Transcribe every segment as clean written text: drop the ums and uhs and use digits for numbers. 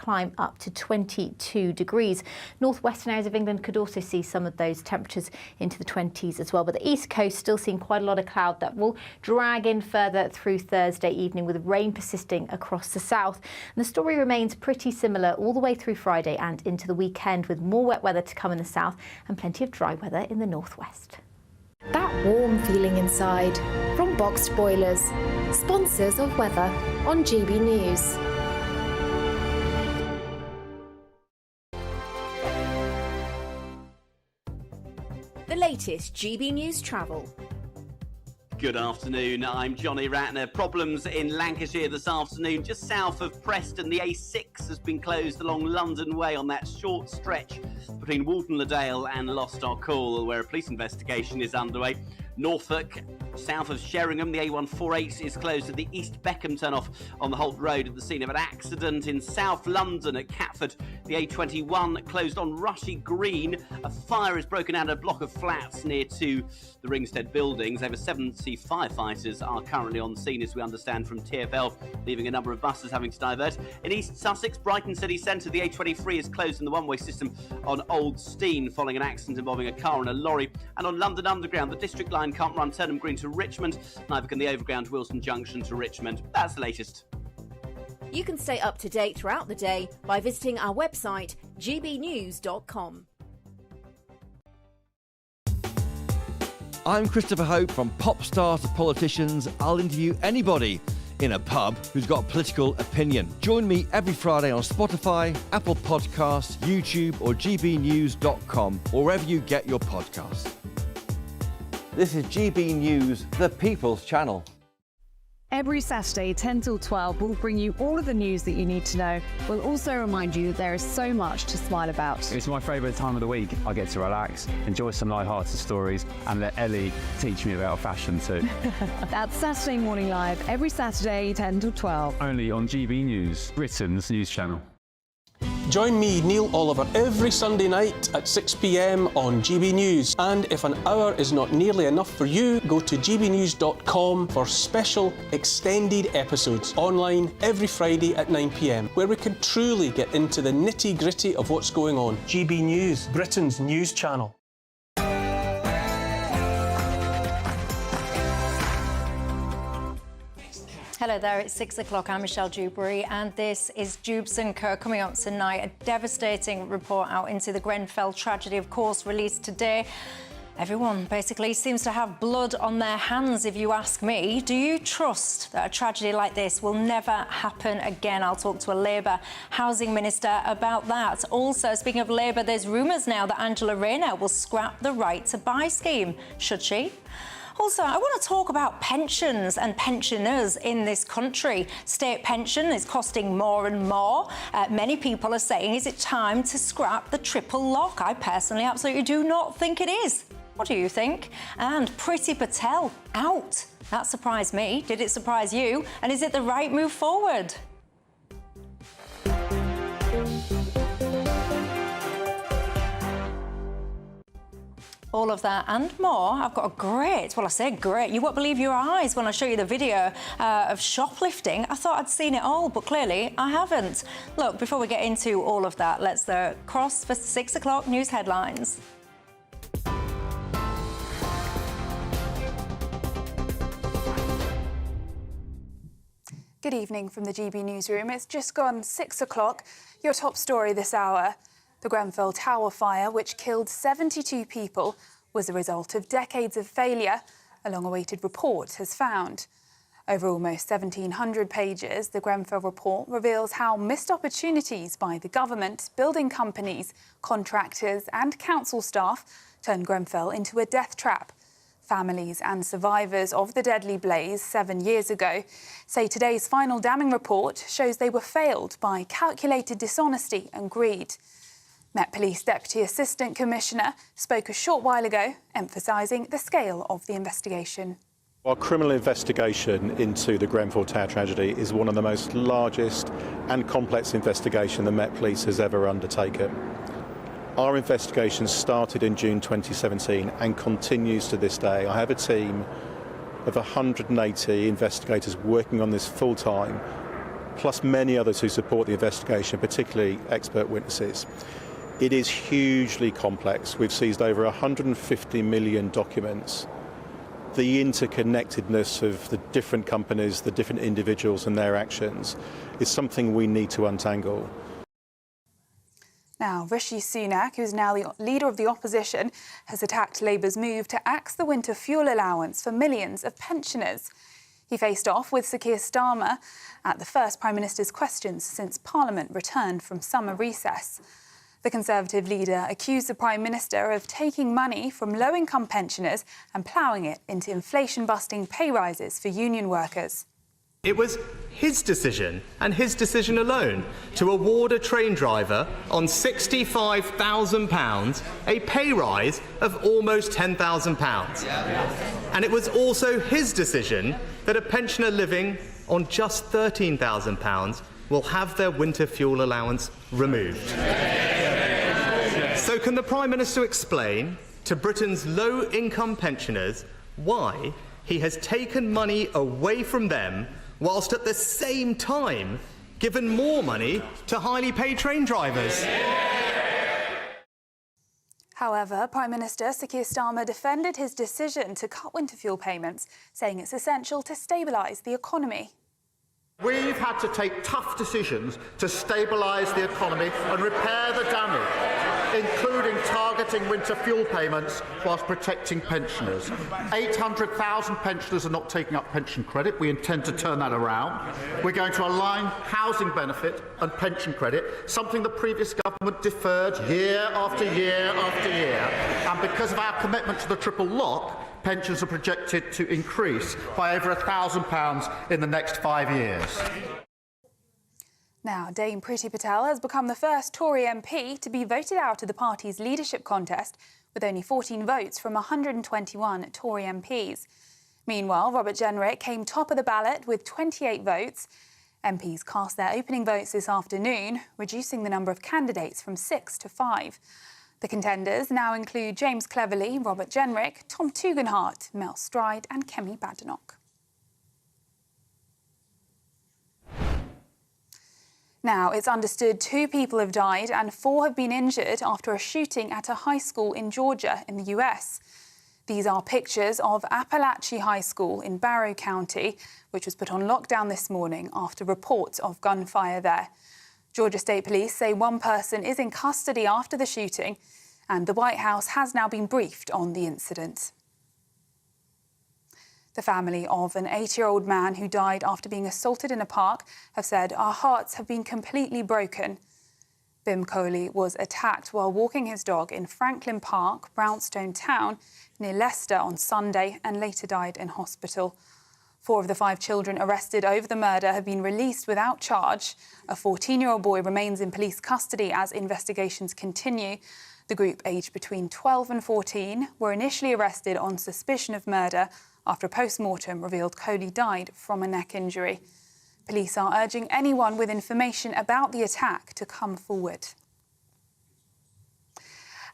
climb up to 22 degrees. Northwestern areas of England could also see some of those temperatures into the 20s as well, but the east coast still seeing quite a lot of cloud that will drag in further through Thursday evening, with rain persisting across the south. And the story remains pretty similar all the way through Friday and into the weekend, with more wet weather to come in the south and plenty of dry weather in the northwest. That warm feeling inside from Boxed Boilers, sponsors of weather on GB News. The latest GB News travel. Good afternoon, I'm Johnny Ratner. Problems in Lancashire this afternoon, just south of Preston. The A6 has been closed along London Way on that short stretch between Walton-le-Dale and Lostock-Hall, where a police investigation is underway. Norfolk, south of Sheringham, the A148 is closed at the East Beckham turn-off on the Holt Road at the scene of an accident. In South London at Catford, the A21 closed on Rushy Green. A fire has broken out a block of flats near to the Ringstead buildings. Over 70 firefighters are currently on scene, as we understand from TfL, leaving a number of buses having to divert. In East Sussex, Brighton city centre, the A23 is closed in the one-way system on Old Stein following an accident involving a car and a lorry. And on London Underground, the District Line can't run Turnham Green to Richmond, neither can the Overground Wilson Junction to Richmond. That's the latest. You can stay up to date throughout the day by visiting our website, gbnews.com. I'm Christopher Hope. From pop stars to politicians, I'll interview anybody in a pub who's got a political opinion. Join me every Friday on Spotify, Apple Podcasts, YouTube or gbnews.com, or wherever you get your podcasts. This is GB News, the People's Channel. Every Saturday, 10 till 12, we'll bring you all of the news that you need to know. We'll also remind you that there is so much to smile about. It's my favourite time of the week. I get to relax, enjoy some light-hearted stories, and let Ellie teach me about fashion too. That's Saturday Morning Live, every Saturday, 10 till 12. Only on GB News, Britain's news channel. Join me, Neil Oliver, every Sunday night at 6 p.m. on GB News. And if an hour is not nearly enough for you, go to gbnews.com for special extended episodes online every Friday at 9 p.m, where we can truly get into the nitty-gritty of what's going on. GB News, Britain's news channel. Hello there, it's 6 o'clock. I'm Michelle Dewberry, and this is Dewbs & Co. Coming up tonight, a devastating report out into the Grenfell tragedy, of course, released today. Everyone basically seems to have blood on their hands, if you ask me. Do you trust that a tragedy like this will never happen again? I'll talk to a Labour housing minister about that. Also, speaking of Labour, there's rumours now that Angela Rayner will scrap the right to buy scheme. Should she? Also, I want to talk about pensions and pensioners in this country. State pension is costing more and more. Many people are saying, is it time to scrap the triple lock? I personally absolutely do not think it is. What do you think? And Priti Patel out. That surprised me. Did it surprise you? And is it the right move forward? All of that and more. I've got a great, well, I say great, you won't believe your eyes when I show you the video of shoplifting. I thought I'd seen it all, but clearly I haven't. Look, before we get into all of that, let's cross for 6 o'clock news headlines. Good evening from the GB newsroom. It's just gone 6 o'clock. Your top story this hour. The Grenfell Tower fire, which killed 72 people, was the result of decades of failure, a long-awaited report has found. Over almost 1,700 pages, the Grenfell report reveals how missed opportunities by the government, building companies, contractors and council staff turned Grenfell into a death trap. Families and survivors of the deadly blaze 7 years ago say today's final damning report shows they were failed by calculated dishonesty and greed. Met Police Deputy Assistant Commissioner spoke a short while ago, emphasising the scale of the investigation. Our criminal investigation into the Grenfell Tower tragedy is one of the most largest and complex investigations the Met Police has ever undertaken. Our investigation started in June 2017 and continues to this day. I have a team of 180 investigators working on this full-time, plus many others who support the investigation, particularly expert witnesses. It is hugely complex. We've seized over 150 million documents. The interconnectedness of the different companies, the different individuals and their actions is something we need to untangle. Now, Rishi Sunak, who is now the leader of the opposition, has attacked Labour's move to axe the winter fuel allowance for millions of pensioners. He faced off with Sir Keir Starmer at the first Prime Minister's questions since Parliament returned from summer recess. The Conservative leader accused the Prime Minister of taking money from low-income pensioners and ploughing it into inflation-busting pay rises for union workers. It was his decision, and his decision alone, to award a train driver on £65,000 a pay rise of almost £10,000. And it was also his decision that a pensioner living on just £13,000 will have their winter fuel allowance removed. So can the Prime Minister explain to Britain's low-income pensioners why he has taken money away from them whilst at the same time given more money to highly paid train drivers? However, Prime Minister Sir Keir Starmer defended his decision to cut winter fuel payments, saying it's essential to stabilise the economy. We've had to take tough decisions to stabilise the economy and repair the damage, including targeting winter fuel payments whilst protecting pensioners. 800,000 pensioners are not taking up pension credit. We intend to turn that around. We're going to align housing benefit and pension credit, something the previous government deferred year after year after year. And because of our commitment to the triple lock, pensions are projected to increase by over £1,000 in the next 5 years. Now, Dame Priti Patel has become the first Tory MP to be voted out of the party's leadership contest, with only 14 votes from 121 Tory MPs. Meanwhile, Robert Jenrick came top of the ballot with 28 votes. MPs cast their opening votes this afternoon, reducing the number of candidates from 6 to 5. The contenders now include James Cleverly, Robert Jenrick, Tom Tugendhat, Mel Stride and Kemi Badenoch. Now, it's understood 2 people have died and 4 have been injured after a shooting at a high school in Georgia in the US. These are pictures of Appalachia High School in Barrow County, which was put on lockdown this morning after reports of gunfire there. Georgia State Police say 1 person is in custody after the shooting, and the White House has now been briefed on the incident. The family of an 8-year-old man who died after being assaulted in a park have said, "Our hearts have been completely broken." Bim Coley was attacked while walking his dog in Franklin Park, Brownstone Town, near Leicester on Sunday, and later died in hospital. 4 of the 5 children arrested over the murder have been released without charge. A 14-year-old boy remains in police custody as investigations continue. The group, aged between 12 and 14, were initially arrested on suspicion of murder after a post-mortem revealed Coley died from a neck injury. Police are urging anyone with information about the attack to come forward.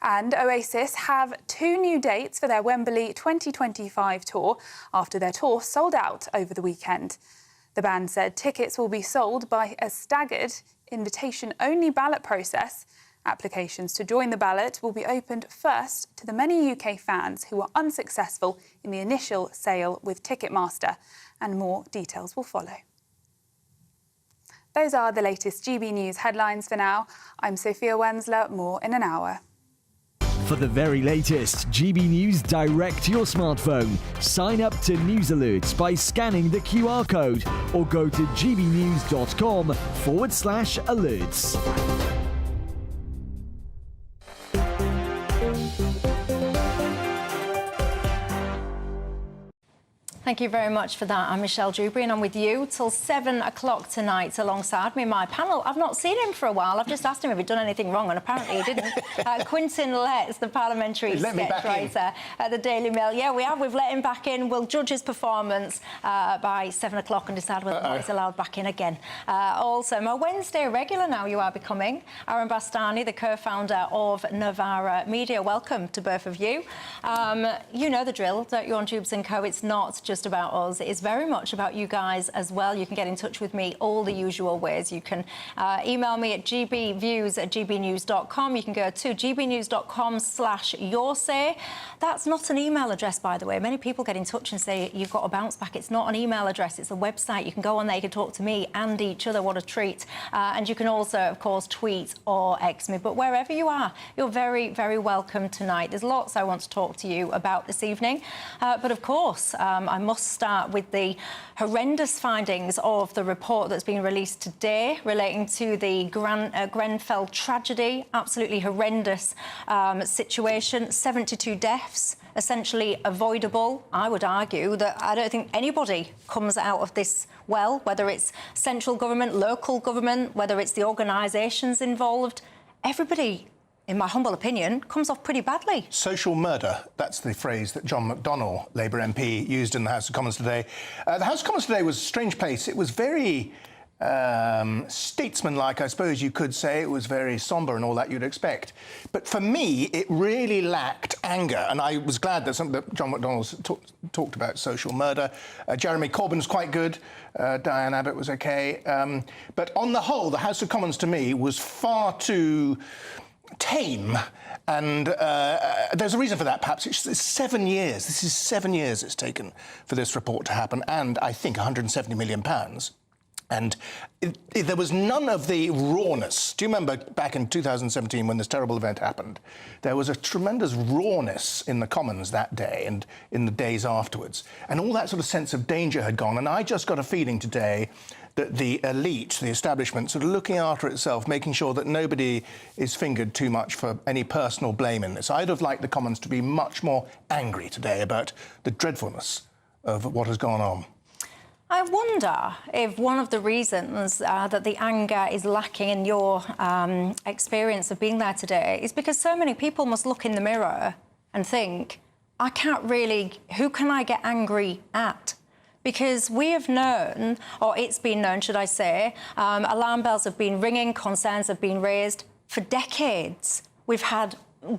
And Oasis have 2 new dates for their Wembley 2025 tour after their tour sold out over the weekend. The band said tickets will be sold by a staggered invitation-only ballot process. Applications to join the ballot will be opened first to the many UK fans who were unsuccessful in the initial sale with Ticketmaster, and more details will follow. Those are the latest GB News headlines for now. I'm Sophia Wensler, more in an hour. For the very latest GB News direct to your smartphone, sign up to News Alerts by scanning the QR code or go to gbnews.com/alerts. Thank you very much for that. I'm Michelle Dewberry and I'm with you till 7 o'clock tonight alongside me, my panel. I've not seen him for a while. I've just asked him if he'd done anything wrong and apparently he didn't. Quintin Letts, the parliamentary sketch writer at the Daily Mail. Yeah, we have. We've let him back in. We'll judge his performance by 7 o'clock and decide whether or not he's allowed back in again. Also, my Wednesday regular now you are becoming, Aaron Bastani, the co-founder of Novara Media. Welcome to both of you. You know the drill, don't you, on Dewbs & Co. It's not just just about us. It is very much about you guys as well. You can get in touch with me all the usual ways. You can email me at gbviews@gbnews.com. You can go to gbnews.com/yoursay. That's not an email address, by the way. Many people get in touch and say you've got a bounce back. It's not an email address. It's a website. You can go on there. You can talk to me and each other. What a treat. And you can also, of course, tweet or X me. But wherever you are, you're very, very welcome tonight. There's lots I want to talk to you about this evening. But of course, I must start with the horrendous findings of the report that's been released today relating to the Grenfell tragedy. Absolutely horrendous situation. 72 deaths, essentially avoidable. I would argue that I don't think anybody comes out of this well, whether it's central government, local government, whether it's the organisations involved. Everybody, in my humble opinion, comes off pretty badly. Social murder, that's the phrase that John McDonnell, Labour MP, used in the House of Commons today. The House of Commons today was a strange place. It was very statesmanlike, I suppose you could say. It was very sombre and all that you'd expect. But for me, it really lacked anger, and I was glad that John McDonnell's talked about social murder. Jeremy Corbyn was quite good. Diane Abbott was OK. But on the whole, the House of Commons, to me, was far too tame, and there's a reason for that, perhaps. It's 7 years. This is 7 years it's taken for this report to happen, and I think £170 million. And there was none of the rawness. Do you remember back in 2017 when this terrible event happened? There was a tremendous rawness in the Commons that day and in the days afterwards. And all that sort of sense of danger had gone. And I just got a feeling today that the elite, the establishment, sort of looking after itself, making sure that nobody is fingered too much for any personal blame in this. I'd have liked the Commons to be much more angry today about the dreadfulness of what has gone on. I wonder if one of the reasons that the anger is lacking in your experience of being there today is because so many people must look in the mirror and think, I can't really... who can I get angry at? Because we have known, or it's been known, should I say, alarm bells have been ringing, concerns have been raised for decades. We've had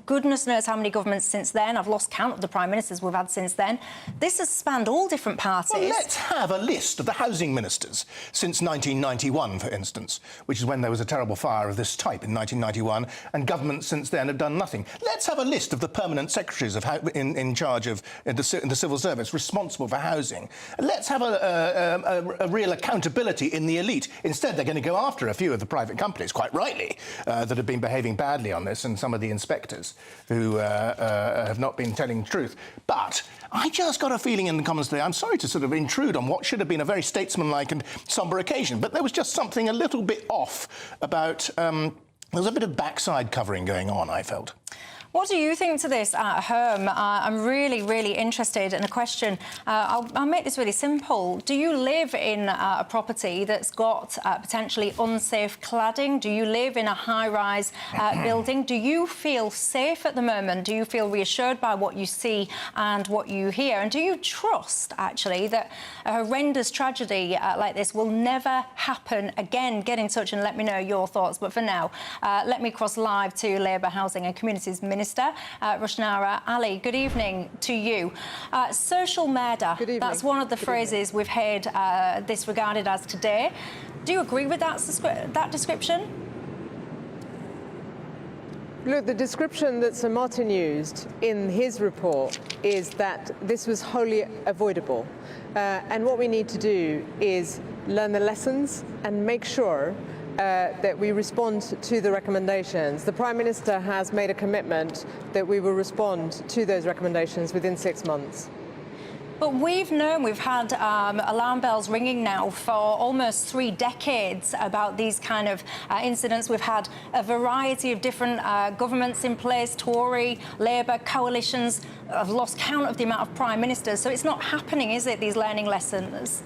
goodness knows how many governments since then. I've lost count of the prime ministers we've had since then. This has spanned all different parties. Well, let's have a list of the housing ministers since 1991, for instance, which is when there was a terrible fire of this type in 1991, and governments since then have done nothing. Let's have a list of the permanent secretaries of in charge of in the civil service responsible for housing. Let's have a real accountability in the elite. Instead, they're going to go after a few of the private companies, quite rightly, that have been behaving badly on this, and some of the inspectors who have not been telling the truth. But I just got a feeling in the Commons today, I'm sorry to sort of intrude on what should have been a very statesmanlike and sombre occasion, but there was just something a little bit off about... there was a bit of backside covering going on, I felt. What do you think to this at home? I'm really, really interested in a question. I'll make this really simple. Do you live in a property that's got potentially unsafe cladding? Do you live in a high-rise building? Do you feel safe at the moment? Do you feel reassured by what you see and what you hear? And do you trust, actually, that a horrendous tragedy like this will never happen again? Get in touch and let me know your thoughts. But for now, let me cross live to Labour Housing and Communities Minister, Rushanara Ali. Good evening to you. Social murder, that's one of the phrases we've heard this regarded as today. Do you agree with that description? Look, the description that Sir Martin used in his report is that this was wholly avoidable. And what we need to do is learn the lessons and make sure that we respond to the recommendations. The Prime Minister has made a commitment that we will respond to those recommendations within 6 months. But we've known, we've had alarm bells ringing now for almost 3 decades about these kind of incidents. We've had a variety of different governments in place, Tory, Labour, coalitions. I've lost count of the amount of prime ministers. So it's not happening, is it, these learning lessons?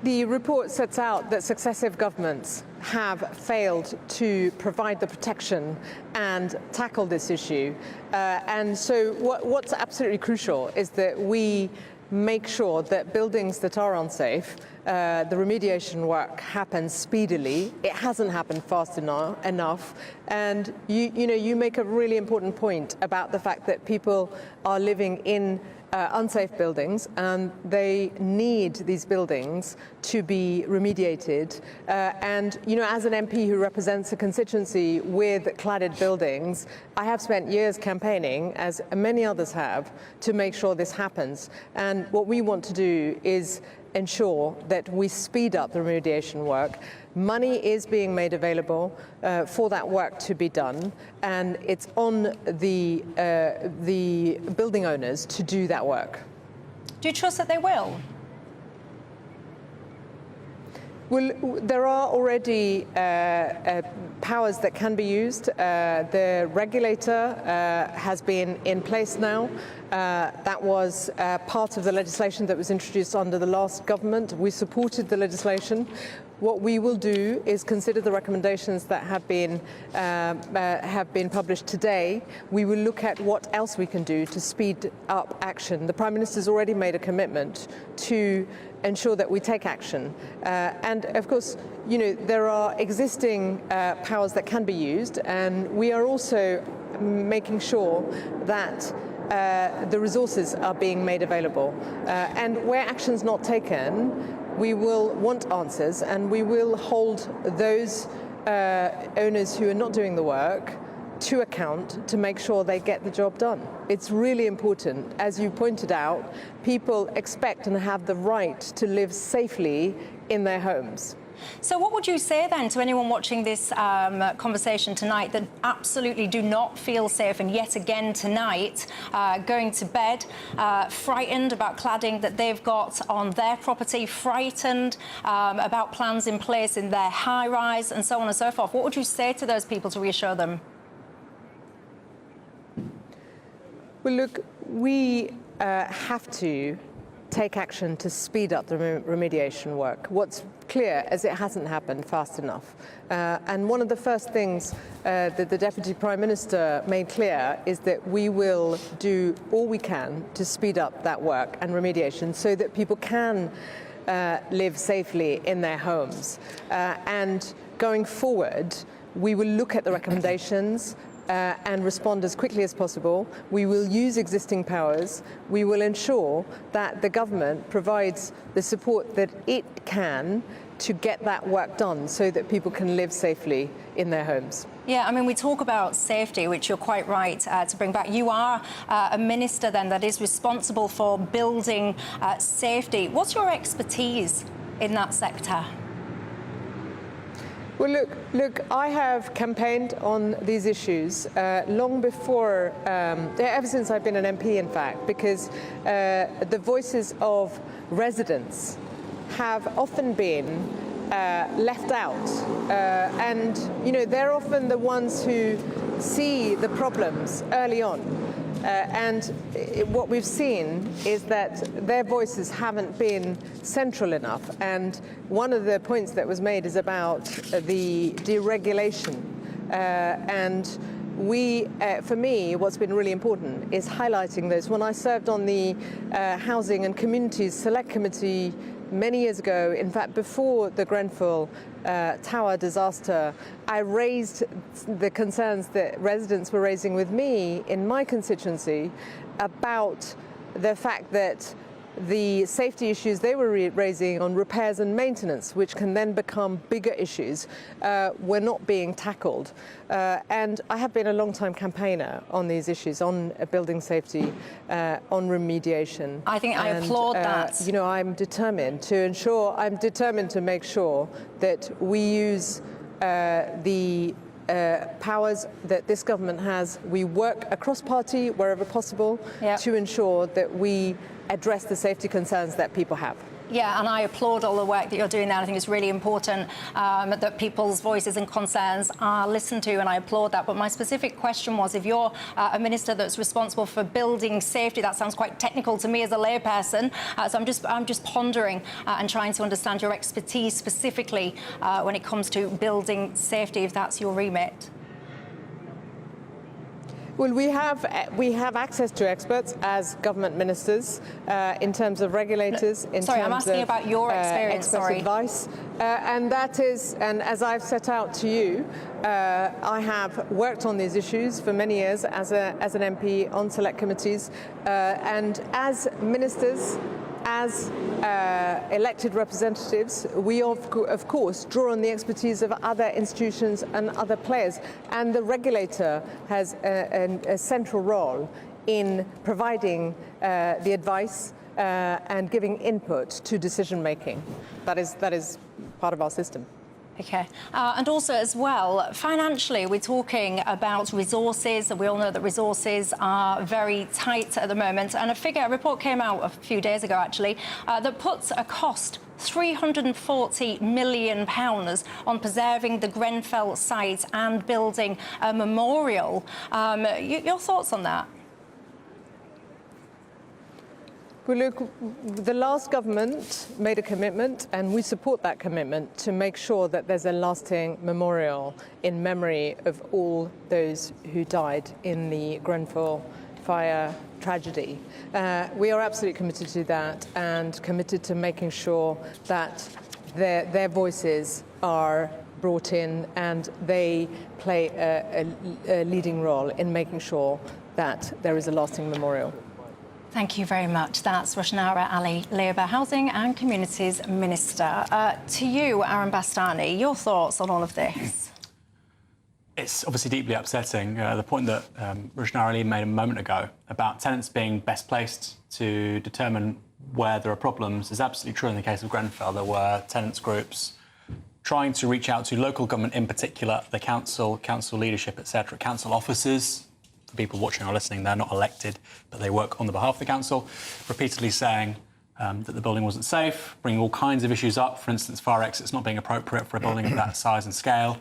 The report sets out that successive governments have failed to provide the protection and tackle this issue. And so what's absolutely crucial is that we make sure that buildings that are unsafe the remediation work happens speedily. It hasn't happened fast enough. And you make a really important point about the fact that people are living in unsafe buildings, and they need these buildings to be remediated. And as an MP who represents a constituency with cladded buildings, I have spent years campaigning, as many others have, to make sure this happens. And what we want to do is ensure that we speed up the remediation work. Money is being made available for that work to be done, and it's on the building owners to do that work. Do you trust that they will? Well, there are already powers that can be used. The regulator has been in place now. That was part of the legislation that was introduced under the last government. We supported the legislation. What we will do is consider the recommendations that have been published today. We will look at what else we can do to speed up action. The Prime Minister's already made a commitment to ensure that we take action. And of course, there are existing powers that can be used, and we are also making sure that the resources are being made available. And where action's not taken, we will want answers, and we will hold those owners who are not doing the work to account to make sure they get the job done. It's really important. As you pointed out, people expect and have the right to live safely in their homes. So what would you say then to anyone watching this conversation tonight that absolutely do not feel safe, and yet again tonight going to bed frightened about cladding that they've got on their property, frightened about plans in place in their high-rise and so on and so forth? What would you say to those people to reassure them? Well, look, we have to take action to speed up the remediation work. What's clear is it hasn't happened fast enough. And one of the first things that the Deputy Prime Minister made clear is that we will do all we can to speed up that work and remediation so that people can live safely in their homes. And going forward, we will look at the recommendations and respond as quickly as possible. We will use existing powers. We will ensure that the government provides the support that it can to get that work done so that people can live safely in their homes. Yeah, I mean, we talk about safety, which you're quite right to bring back. You are a minister then that is responsible for building safety. What's your expertise in that sector? Well, look, I have campaigned on these issues long before, ever since I've been an MP, in fact, because the voices of residents have often been left out. And, they're often the ones who see the problems early on. And what we've seen is that their voices haven't been central enough. And one of the points that was made is about the deregulation. And for me, what's been really important is highlighting those. When I served on the Housing and Communities Select Committee many years ago, in fact, before the Grenfell Tower disaster, I raised the concerns that residents were raising with me in my constituency about the fact that the safety issues they were raising on repairs and maintenance, which can then become bigger issues, were not being tackled. And I have been a long-time campaigner on these issues, on building safety, on remediation. I think I applaud that. I'm determined to make sure that we use the powers that this government has. We work across party wherever possible to ensure that we address the safety concerns that people have. Yeah, and I applaud all the work that you're doing there. I think it's really important that people's voices and concerns are listened to, and I applaud that. But my specific question was, if you're a minister that's responsible for building safety, that sounds quite technical to me as a layperson. So I'm just pondering and trying to understand your expertise specifically when it comes to building safety, if that's your remit. Well, we have access to experts as government ministers in terms of regulators. I'm asking about your experience. Expert advice, and that is, and as I've set out to you, I have worked on these issues for many years as an MP on select committees, and as ministers. As elected representatives, we of course draw on the expertise of other institutions and other players, and the regulator has a central role in providing the advice and giving input to decision making. That is part of our system. OK. And also, as well, financially, we're talking about resources. We all know that resources are very tight at the moment. And a report came out a few days ago, actually, that puts a cost £340 million on preserving the Grenfell site and building a memorial. Your thoughts on that? Well, look, the last government made a commitment, and we support that commitment, to make sure that there's a lasting memorial in memory of all those who died in the Grenfell fire tragedy. We are absolutely committed to that, and committed to making sure that their voices are brought in, and they play a leading role in making sure that there is a lasting memorial. Thank you very much. That's Rushanara Ali, Labour Housing and Communities Minister. To you, Aaron Bastani, your thoughts on all of this? It's obviously deeply upsetting. The point that Rushanara Ali made a moment ago about tenants being best placed to determine where there are problems is absolutely true in the case of Grenfell. There were tenants groups trying to reach out to local government, in particular, the council leadership, etc., council officers. For people watching or listening, they're not elected, but they work on the behalf of the council, repeatedly saying that the building wasn't safe, bringing all kinds of issues up, for instance, fire exits not being appropriate for a building of that size and scale.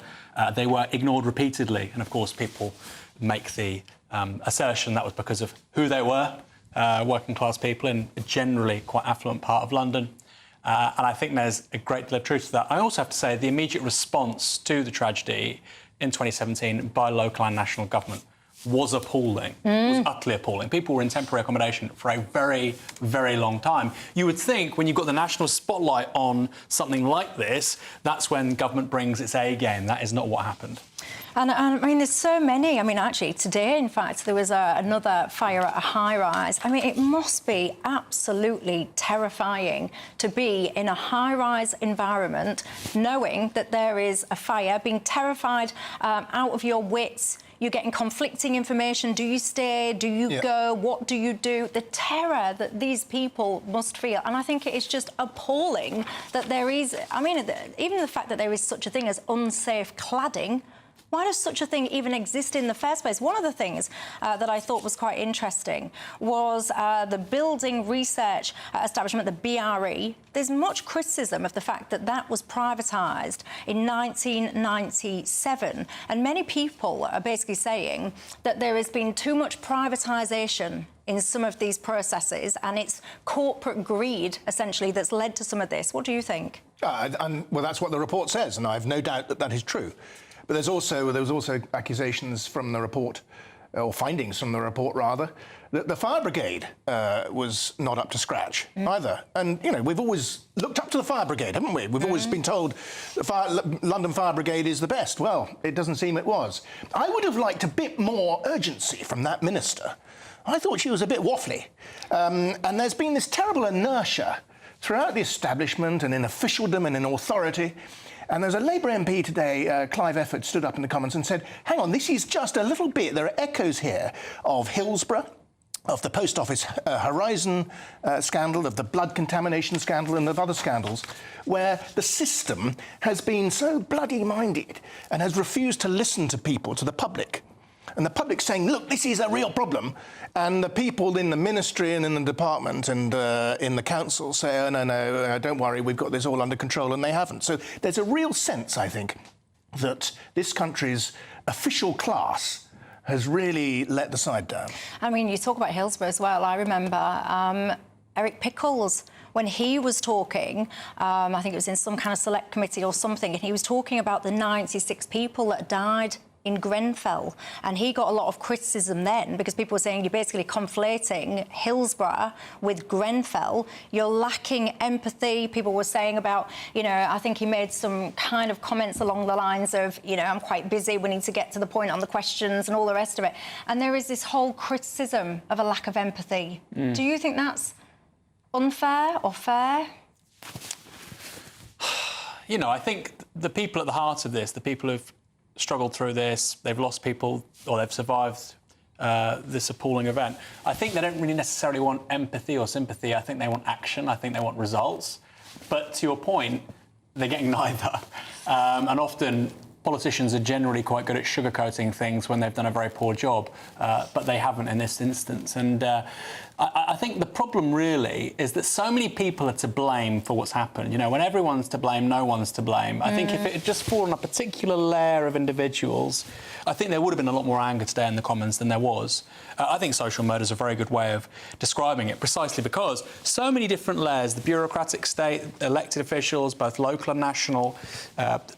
They were ignored repeatedly, and of course people make the assertion that was because of who they were, working class people in a generally quite affluent part of London. And I think there's a great deal of truth to that. I also have to say the immediate response to the tragedy in 2017 by local and national government was appalling, was utterly appalling. People were in temporary accommodation for a very, very long time. You would think when you've got the national spotlight on something like this, that's when government brings its A game. That is not what happened. And I mean, there's so many. I mean, actually, today, in fact, there was another fire at a high-rise. I mean, it must be absolutely terrifying to be in a high-rise environment, knowing that there is a fire, being terrified out of your wits. You're getting conflicting information. Do you stay? Do you go? What do you do? The terror that these people must feel. And I think it is just appalling that there is... I mean, even the fact that there is such a thing as unsafe cladding. Why does such a thing even exist in the first place? One of the things that I thought was quite interesting was the building research establishment, the BRE. There's much criticism of the fact that that was privatised in 1997. And many people are basically saying that there has been too much privatisation in some of these processes, and it's corporate greed, essentially, that's led to some of this. What do you think? Well, that's what the report says, and I have no doubt that that is true. But there was also accusations from the report, or findings from the report, rather, that the fire brigade was not up to scratch either. And, you know, we've always looked up to the fire brigade, haven't we? We've always been told the London Fire Brigade is the best. Well, it doesn't seem it was. I would have liked a bit more urgency from that minister. I thought she was a bit waffly. And there's been this terrible inertia throughout the establishment and in officialdom and in authority. And there's a Labour MP today, Clive Efford, stood up in the Commons and said, hang on, this is just a little bit. There are echoes here of Hillsborough, of the Post Office Horizon scandal, of the blood contamination scandal and of other scandals, where the system has been so bloody-minded and has refused to listen to people, to the public. And the public's saying, look, this is a real problem. And the people in the ministry and in the department and in the council say, oh, no, don't worry, we've got this all under control, and they haven't. So there's a real sense, I think, that this country's official class has really let the side down. I mean, you talk about Hillsborough as well. I remember Eric Pickles, when he was talking, I think it was in some kind of select committee or something, and he was talking about the 96 people that died in Grenfell, and he got a lot of criticism then because people were saying you're basically conflating Hillsborough with Grenfell. You're lacking empathy. People were saying about, you know, I think he made some kind of comments along the lines of, you know, I'm quite busy, we need to get to the point on the questions and all the rest of it. And there is this whole criticism of a lack of empathy. Do you think that's unfair or fair? You know, I think the people at the heart of this, the people who've struggled through this, they've lost people or they've survived this appalling event, I think they don't really necessarily want empathy or sympathy. I think they want action. I think they want results. But to your point, they're getting neither. And often politicians are generally quite good at sugarcoating things when they've done a very poor job, but they haven't in this instance. And I think the problem really is that so many people are to blame for what's happened. You know, when everyone's to blame, no one's to blame. I think if it had just fallen on a particular layer of individuals, I think there would have been a lot more anger today in the Commons than there was. I think social murder is a very good way of describing it, precisely because so many different layers, the bureaucratic state, elected officials, both local and national,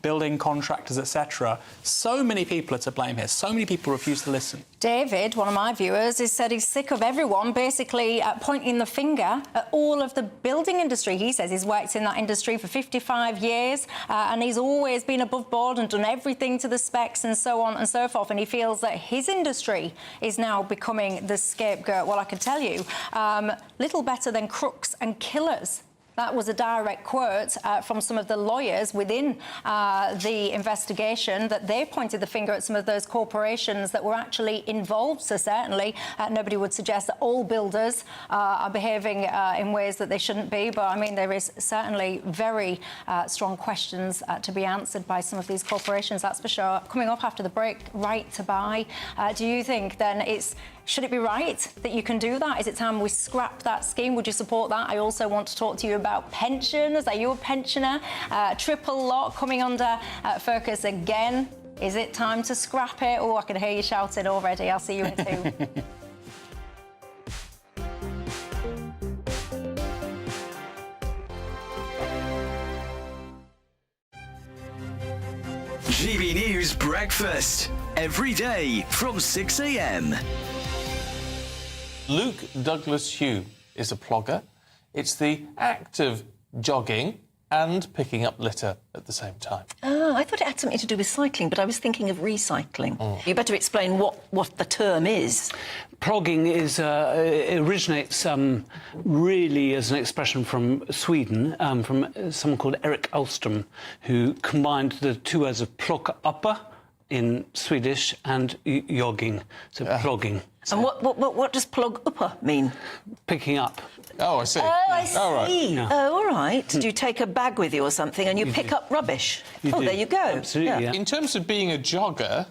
building contractors, etc. So many people are to blame here. So many people refuse to listen. David, one of my viewers, has said he's sick of everyone basically pointing the finger at all of the building industry. He says he's worked in that industry for 55 years and he's always been above board and done everything to the specs and so on and so forth, and he feels that his industry is now becoming the scapegoat. Well, I can tell you, little better than crooks and killers. That was a direct quote from some of the lawyers within the investigation, that they pointed the finger at some of those corporations that were actually involved. So certainly nobody would suggest that all builders are behaving in ways that they shouldn't be. But, I mean, there is certainly very strong questions to be answered by some of these corporations, that's for sure. Coming up after the break, right to buy. Do you think then should it be right that you can do that? Is it time we scrap that scheme? Would you support that? I also want to talk to you about pensions. Are you a pensioner? Triple lock coming under focus again. Is it time to scrap it? Oh, I can hear you shouting already. I'll see you in 2. GB News Breakfast, every day from 6 a.m. Luke Douglas Hugh is a plogger. It's the act of jogging and picking up litter at the same time. I thought it had something to do with cycling, but I was thinking of recycling. You better explain what the term is. Plogging it originates really as an expression from Sweden, from someone called Erik Alström, who combined the two words of plocka in Swedish and jogging, so plogging. And what does plog uppa mean? Picking up. Oh, I see. Oh, I see. All right. Yeah. Oh, all right. Do you take a bag with you or something and you pick up rubbish? There you go. Absolutely, yeah. In terms of being a jogger,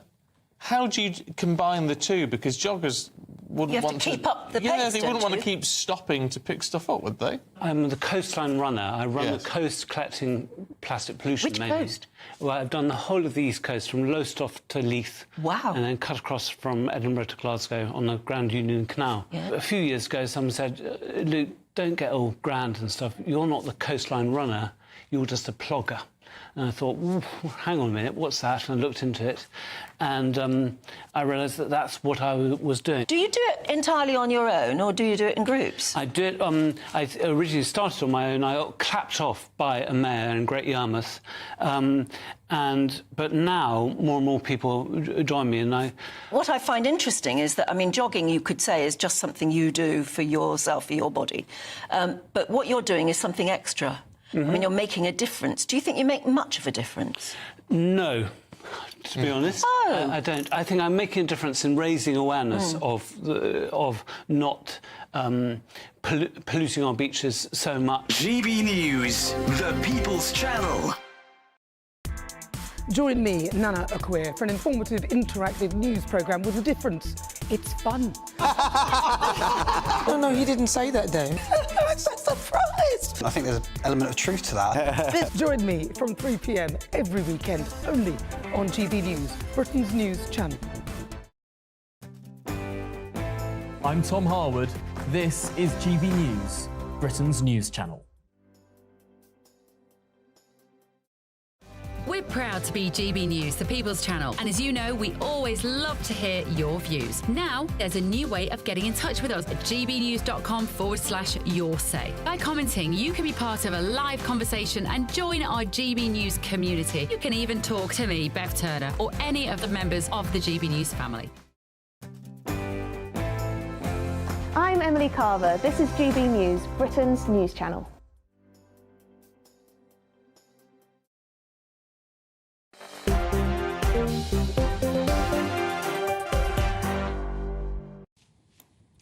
how do you combine the two? Because joggers wouldn't want to keep up the pace, Yeah, they wouldn't want to you? keep stopping to pick stuff up, would they? I'm the coastline runner. I run the coast collecting plastic pollution. Which mainly. coast? Well, I've done the whole of the East Coast, from Lowestoft to Leith. Wow. And then cut across from Edinburgh to Glasgow on the Grand Union Canal. Yeah. A few years ago, someone said, Luke, don't get all grand and stuff. You're not the coastline runner, you're just a plogger. And I thought, hang on a minute, what's that? And I looked into it, and I realised that that's what I was doing. Do you do it entirely on your own, or do you do it in groups? I do it. I originally started on my own. I got clapped off by a mayor in Great Yarmouth, but now more and more people join me, and I. What I find interesting is that, I mean, jogging, you could say, is just something you do for yourself, for your body, but what you're doing is something extra. I mean, you're making a difference. Do you think you make much of a difference? No, to be honest. Oh. I don't. I think I'm making a difference in raising awareness of not polluting our beaches so much. GB News, the People's Channel. Join me, Nana Akwe, for an informative, interactive news programme with a difference. It's fun. No, he didn't say that, though. I'm so surprised. I think there's an element of truth to that. Join me from 3 p.m. every weekend, only on GB News, Britain's news channel. I'm Tom Harwood. This is GB News, Britain's news channel. We're proud to be GB News, the People's Channel. And as you know, we always love to hear your views. Now, there's a new way of getting in touch with us at gbnews.com/your say. By commenting, you can be part of a live conversation and join our GB News community. You can even talk to me, Bev Turner, or any of the members of the GB News family. I'm Emily Carver. This is GB News, Britain's news channel.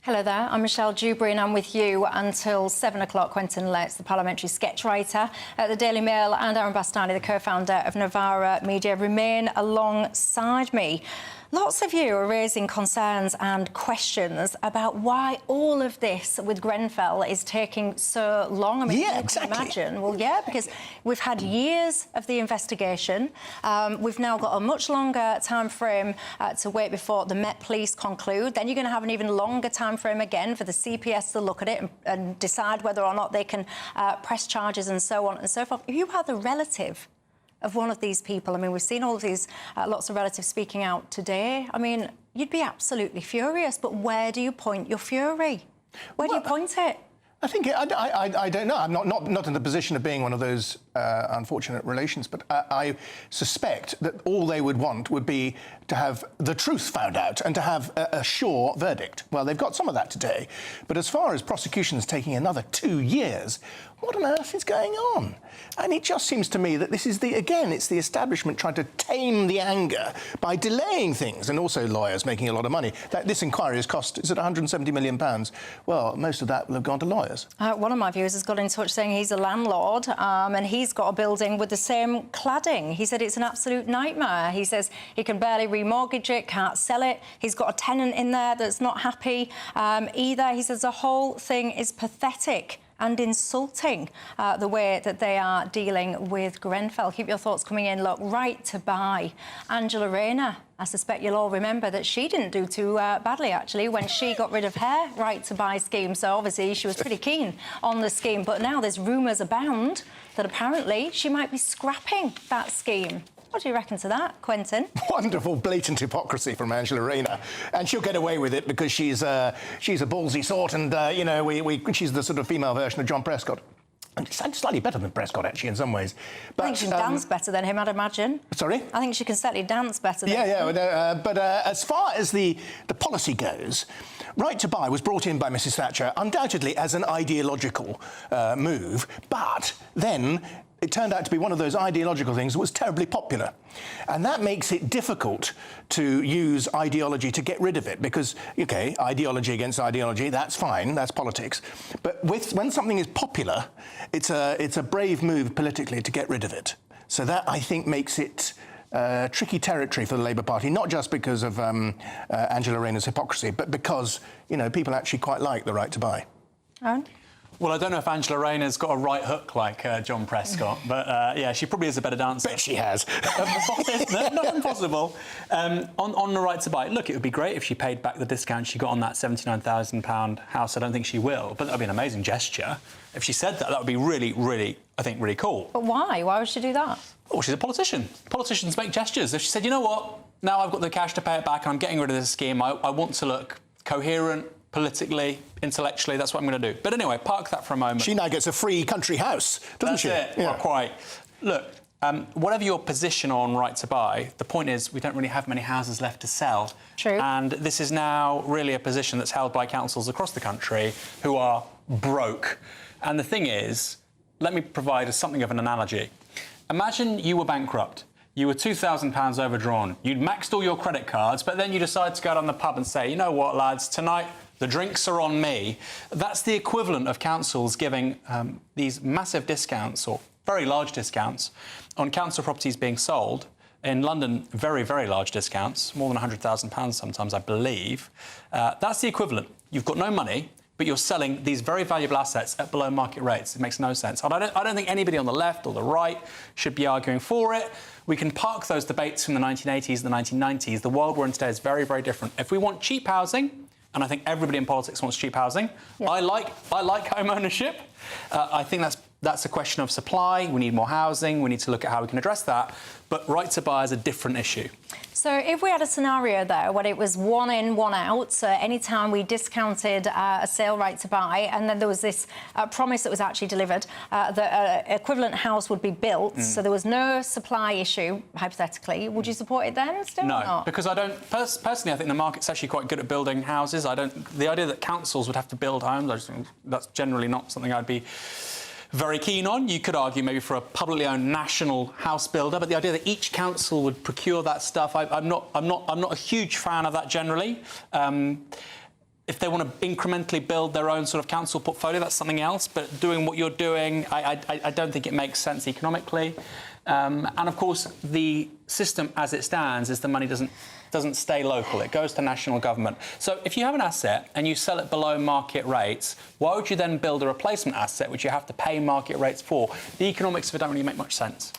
Hello there, I'm Michelle Dewberry and I'm with you until 7 o'clock. Quentin Letts, the parliamentary sketch writer at the Daily Mail, and Aaron Bastani, the co-founder of Novara Media, remain alongside me. Lots of you are raising concerns and questions about why all of this with Grenfell is taking so long. I mean, yeah, you can imagine. Well, yeah, because we've had years of the investigation. We've now got a much longer time frame to wait before the Met Police conclude. Then you're going to have an even longer time frame again for the CPS to look at it and decide whether or not they can press charges and so on and so forth. If you are the relative of one of these people, I mean, we've seen all of these, lots of relatives speaking out today. I mean, you'd be absolutely furious, but where do you point your fury? Where do you point it? I think I don't know. I'm not in the position of being one of those unfortunate relations, but I suspect that all they would want would be to have the truth found out and to have a sure verdict. Well, they've got some of that today, but as far as prosecutions taking another 2 years, what on earth is going on? And it just seems to me that this is it's the establishment trying to tame the anger by delaying things, and also lawyers making a lot of money. This inquiry has cost, is it £170 million? Well, most of that will have gone to lawyers. One of my viewers has got in touch saying he's a landlord and he's got a building with the same cladding. He said it's an absolute nightmare. He says he can barely remortgage it, can't sell it. He's got a tenant in there that's not happy either. He says the whole thing is pathetic and insulting, the way that they are dealing with Grenfell. Keep your thoughts coming in. Look, Right to Buy. Angela Rayner, I suspect you'll all remember that she didn't do too badly, actually, when she got rid of her Right to Buy scheme. So, obviously, she was pretty keen on the scheme. But now there's rumours abound that apparently she might be scrapping that scheme. What do you reckon to that, Quentin? Wonderful, blatant hypocrisy from Angela Rayner, and she'll get away with it because she's a ballsy sort, and she's the sort of female version of John Prescott. And slightly better than Prescott, actually, in some ways. But, I think she can dance better than him, I'd imagine. Sorry? I think she can certainly dance better than him. Yeah, but as far as the policy goes, Right to Buy was brought in by Mrs Thatcher undoubtedly as an ideological move, but then it turned out to be one of those ideological things that was terribly popular. And that makes it difficult to use ideology to get rid of it because, OK, ideology against ideology, that's fine, that's politics. But when something is popular, it's a brave move politically to get rid of it. So that, I think, makes it tricky territory for the Labour Party, not just because of Angela Rayner's hypocrisy, but because, people actually quite like the Right to Buy. Aaron? Well, I don't know if Angela Rayner's got a right hook like John Prescott, but yeah, she probably is a better dancer. Bet she has. Not impossible. On the Right to Buy, look, it would be great if she paid back the discount she got on that £79,000 house. I don't think she will, but that would be an amazing gesture. If she said that, that would be really, really, I think, really cool. But why? Why would she do that? Oh, she's a politician. Politicians make gestures. If she said, you know what, now I've got the cash to pay it back, I'm getting rid of this scheme, I want to look coherent, politically, intellectually, that's what I'm going to do. But anyway, park that for a moment. She now gets a free country house, doesn't she? That's it, not quite. Look, whatever your position on Right to Buy, the point is we don't really have many houses left to sell. True. And this is now really a position that's held by councils across the country who are broke. And the thing is, let me provide something of an analogy. Imagine you were bankrupt. You were £2,000 overdrawn. You'd maxed all your credit cards, but then you decide to go down the pub and say, you know what, lads, tonight the drinks are on me. That's the equivalent of councils giving these massive discounts, or very large discounts, on council properties being sold. In London, very, very large discounts, more than £100,000 sometimes, I believe. That's the equivalent. You've got no money, but you're selling these very valuable assets at below market rates. It makes no sense. I don't think anybody on the left or the right should be arguing for it. We can park those debates from the 1980s and the 1990s. The world we're in today is very, very different. If we want cheap housing, and I think everybody in politics wants cheap housing, I like home ownership. I think that's That's a question of supply. We need more housing. We need to look at how we can address that. But right to buy is a different issue. So if we had a scenario there where it was one in, one out, so any time we discounted a sale right to buy, and then there was this promise that was actually delivered, that an equivalent house would be built, so there was no supply issue, hypothetically, would you support it then still or No, not? because I don't... Personally, I think the market's actually quite good at building houses. The idea that councils would have to build homes, I just think that's generally not something I'd be very keen on. You could argue maybe for a publicly owned national house builder, but the idea that each council would procure that stuff, I'm not a huge fan of that generally. If they want to incrementally build their own sort of council portfolio, that's something else. But doing what you're doing, I don't think it makes sense economically. And of course, the system as it stands is the money doesn't stay local. It goes to national government. So if you have an asset and you sell it below market rates, why would you then build a replacement asset which you have to pay market rates for? The economics of it don't really make much sense.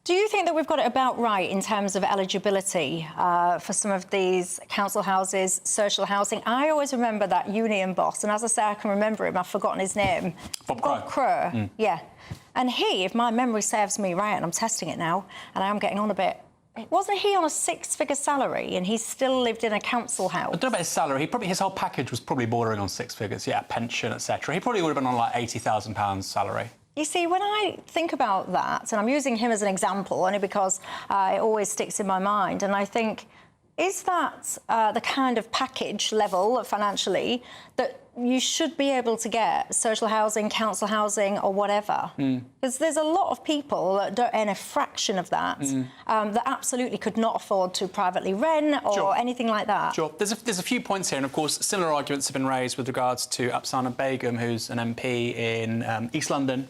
Do you think that we've got it about right in terms of eligibility for some of these council houses, social housing? I always remember that union boss, and as I say, I can remember him, I've forgotten his name. Bob Crow. Yeah. And he, if my memory serves me right, and I'm testing it now, and I am getting on a bit, wasn't he on a six-figure salary and he still lived in a council house? I don't know about his salary. His whole package was probably bordering on six figures, yeah, pension, etc. He probably would have been on like £80,000 salary. You see, when I think about that, and I'm using him as an example only because it always sticks in my mind, and I think, is that the kind of package level financially that you should be able to get social housing, council housing or whatever? Because there's a lot of people that don't earn a fraction of that, that absolutely could not afford to privately rent or anything like that. Sure. There's a few points here, and of course similar arguments have been raised with regards to Afsana Begum, who's an MP in East London.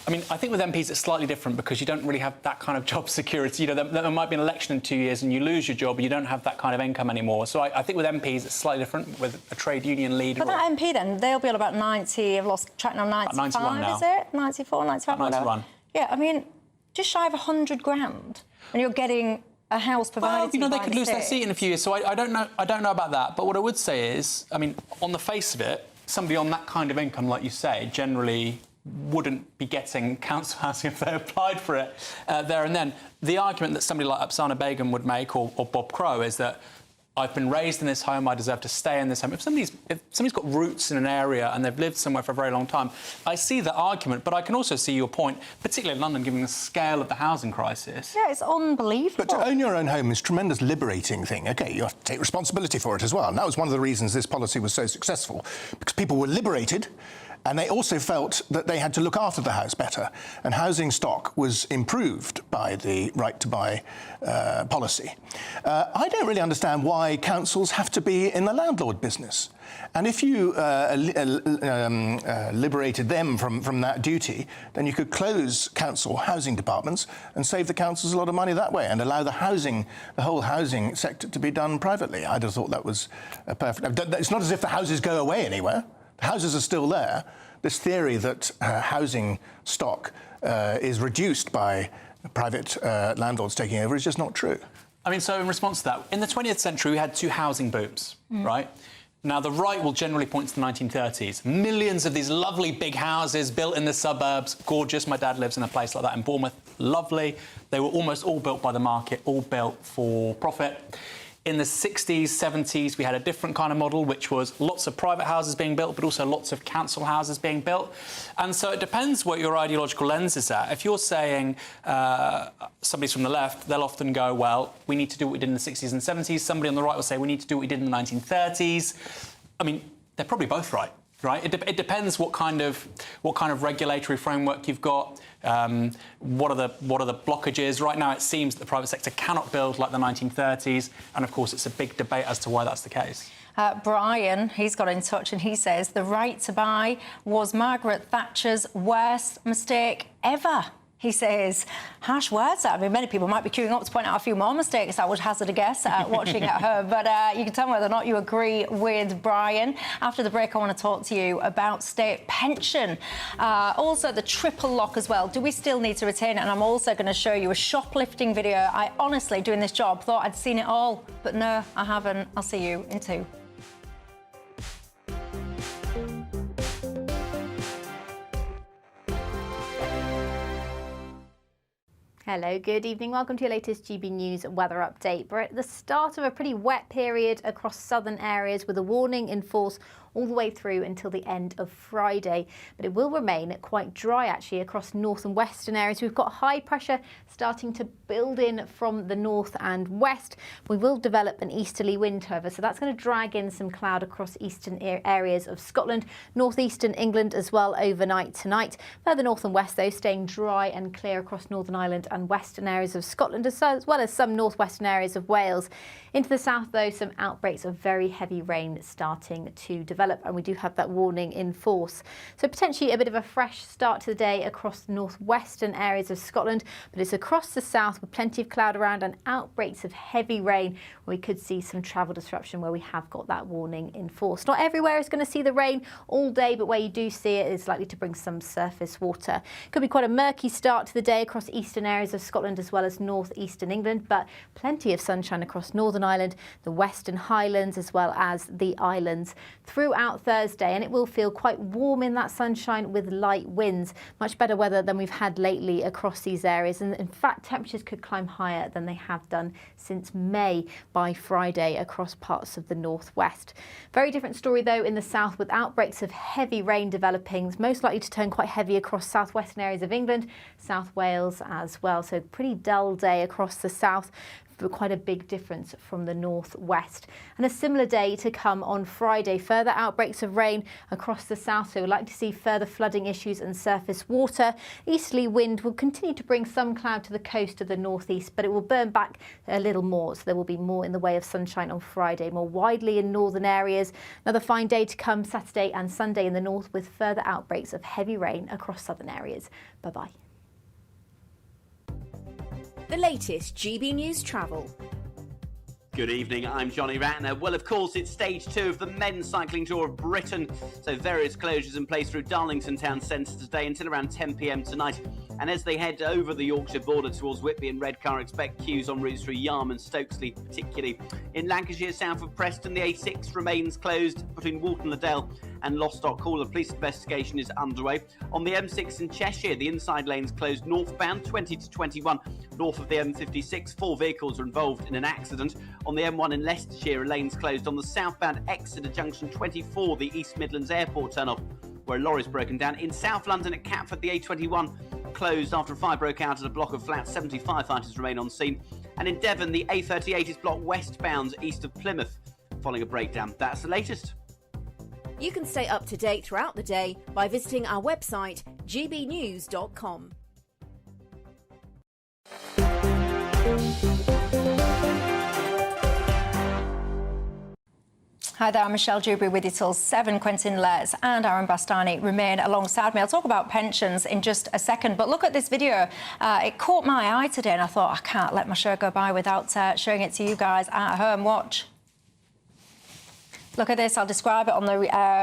I mean, I think with MPs it's slightly different because you don't really have that kind of job security. You know, there might be an election in 2 years and you lose your job, but you don't have that kind of income anymore. So I think with MPs it's slightly different with a trade union leader. But that MP then, they'll be on about 90, I've lost track now, 95, now. Is it? 94, 95? 91. Yeah, I mean, just shy of 100 grand, and you're getting a house provided to you they by could the lose their state. seat in a few years, so I don't know about that. But what I would say is, I mean, on the face of it, somebody on that kind of income, like you say, generally wouldn't be getting council housing if they applied for it there and then. The argument that somebody like Afsana Begum would make, or Bob Crow, is that I've been raised in this home, I deserve to stay in this home. If somebody's got roots in an area and they've lived somewhere for a very long time, I see the argument, but I can also see your point, particularly in London, given the scale of the housing crisis. Yeah, it's unbelievable. But to own your own home is a tremendous liberating thing. OK, you have to take responsibility for it as well. And that was one of the reasons this policy was so successful, because people were liberated, and they also felt that they had to look after the house better. And housing stock was improved by the right to buy policy. I don't really understand why councils have to be in the landlord business. And if you liberated them from that duty, then you could close council housing departments and save the councils a lot of money that way and allow the whole housing sector to be done privately. I'd have thought that was perfect. It's not as if the houses go away anywhere. Houses are still there. This theory that housing stock is reduced by private landlords taking over is just not true. I mean, so in response to that, in the 20th century we had two housing booms, right? Now, the right will generally point to the 1930s. Millions of these lovely big houses built in the suburbs, gorgeous. My dad lives in a place like that in Bournemouth, lovely. They were almost all built by the market, all built for profit. In the 60s, 70s, we had a different kind of model, which was lots of private houses being built, but also lots of council houses being built. And so it depends what your ideological lens is at. If you're saying somebody's from the left, they'll often go, well, we need to do what we did in the 60s and 70s. Somebody on the right will say, we need to do what we did in the 1930s. I mean, they're probably both right. Right? It depends what kind of regulatory framework you've got. What are the blockages? Right now, it seems that the private sector cannot build like the 1930s, and of course, it's a big debate as to why that's the case. Brian, he's got in touch and he says the right to buy was Margaret Thatcher's worst mistake ever. He says, harsh words. I mean, many people might be queuing up to point out a few more mistakes, I would hazard a guess, watching at home. But you can tell me whether or not you agree with Brian. After the break, I want to talk to you about state pension. Also, the triple lock as well. Do we still need to retain it? And I'm also going to show you a shoplifting video. I honestly, doing this job, thought I'd seen it all. But no, I haven't. I'll see you in 2. Hello, good evening. Welcome to your latest GB News weather update. We're at the start of a pretty wet period across southern areas with a warning in force all the way through until the end of Friday. But it will remain quite dry actually across north and western areas. We've got high pressure starting to build in from the north and west. We will develop an easterly wind, however, so that's going to drag in some cloud across eastern areas of Scotland, northeastern England as well overnight tonight. Further north and west though, staying dry and clear across Northern Ireland and western areas of Scotland as well as some northwestern areas of Wales. Into the south though, some outbreaks of very heavy rain starting to develop, and we do have that warning in force. So potentially a bit of a fresh start to the day across the northwestern areas of Scotland, but it's across the south with plenty of cloud around and outbreaks of heavy rain where we could see some travel disruption where we have got that warning in force. Not everywhere is going to see the rain all day, but where you do see it is likely to bring some surface water. Could be quite a murky start to the day across eastern areas of Scotland as well as northeastern England, but plenty of sunshine across Northern Ireland, the Western Highlands as well as the islands throughout Thursday, and it will feel quite warm in that sunshine with light winds. Much better weather than we've had lately across these areas, and in fact temperatures could climb higher than they have done since May by Friday across parts of the northwest. Very different story though in the south with outbreaks of heavy rain developing. It's most likely to turn quite heavy across southwestern areas of England, South Wales as well, so pretty dull day across the south, but quite a big difference from the northwest. And a similar day to come on Friday. Further outbreaks of rain across the south, so we'd like to see further flooding issues and surface water. Easterly wind will continue to bring some cloud to the coast of the northeast, but it will burn back a little more, so there will be more in the way of sunshine on Friday, more widely in northern areas. Another fine day to come Saturday and Sunday in the north with further outbreaks of heavy rain across southern areas. Bye-bye. The latest GB News travel. Good evening, I'm Johnny Ratner. Well, of course, it's stage 2 of the men's cycling tour of Britain. So various closures in place through Darlington town centre today until around 10 p.m. tonight. And as they head over the Yorkshire border towards Whitby and Redcar, expect queues on routes through Yarm and Stokesley particularly. In Lancashire, south of Preston, the A6 remains closed between Walton Liddell and Lostock Hall. A police investigation is underway. On the M6 in Cheshire, the inside lanes closed northbound 20 to 21. North of the M56, 4 vehicles are involved in an accident. On the M1 in Leicestershire, lanes closed on the southbound Exeter Junction 24, the East Midlands Airport turn-off, where a lorry's broken down. In South London at Catford, the A21 closed after a fire broke out at a block of flats. 70 firefighters remain on scene. And in Devon, the A38 is blocked westbound east of Plymouth following a breakdown. That's the latest. You can stay up to date throughout the day by visiting our website gbnews.com. Hi there, I'm Michelle Dewberry with you till 7. Quentin Les and Aaron Bastani remain alongside me. I'll talk about pensions in just a second, but look at this video. It caught my eye today and I thought I can't let my show go by without showing it to you guys at home. Watch. Look at this. I'll describe it on the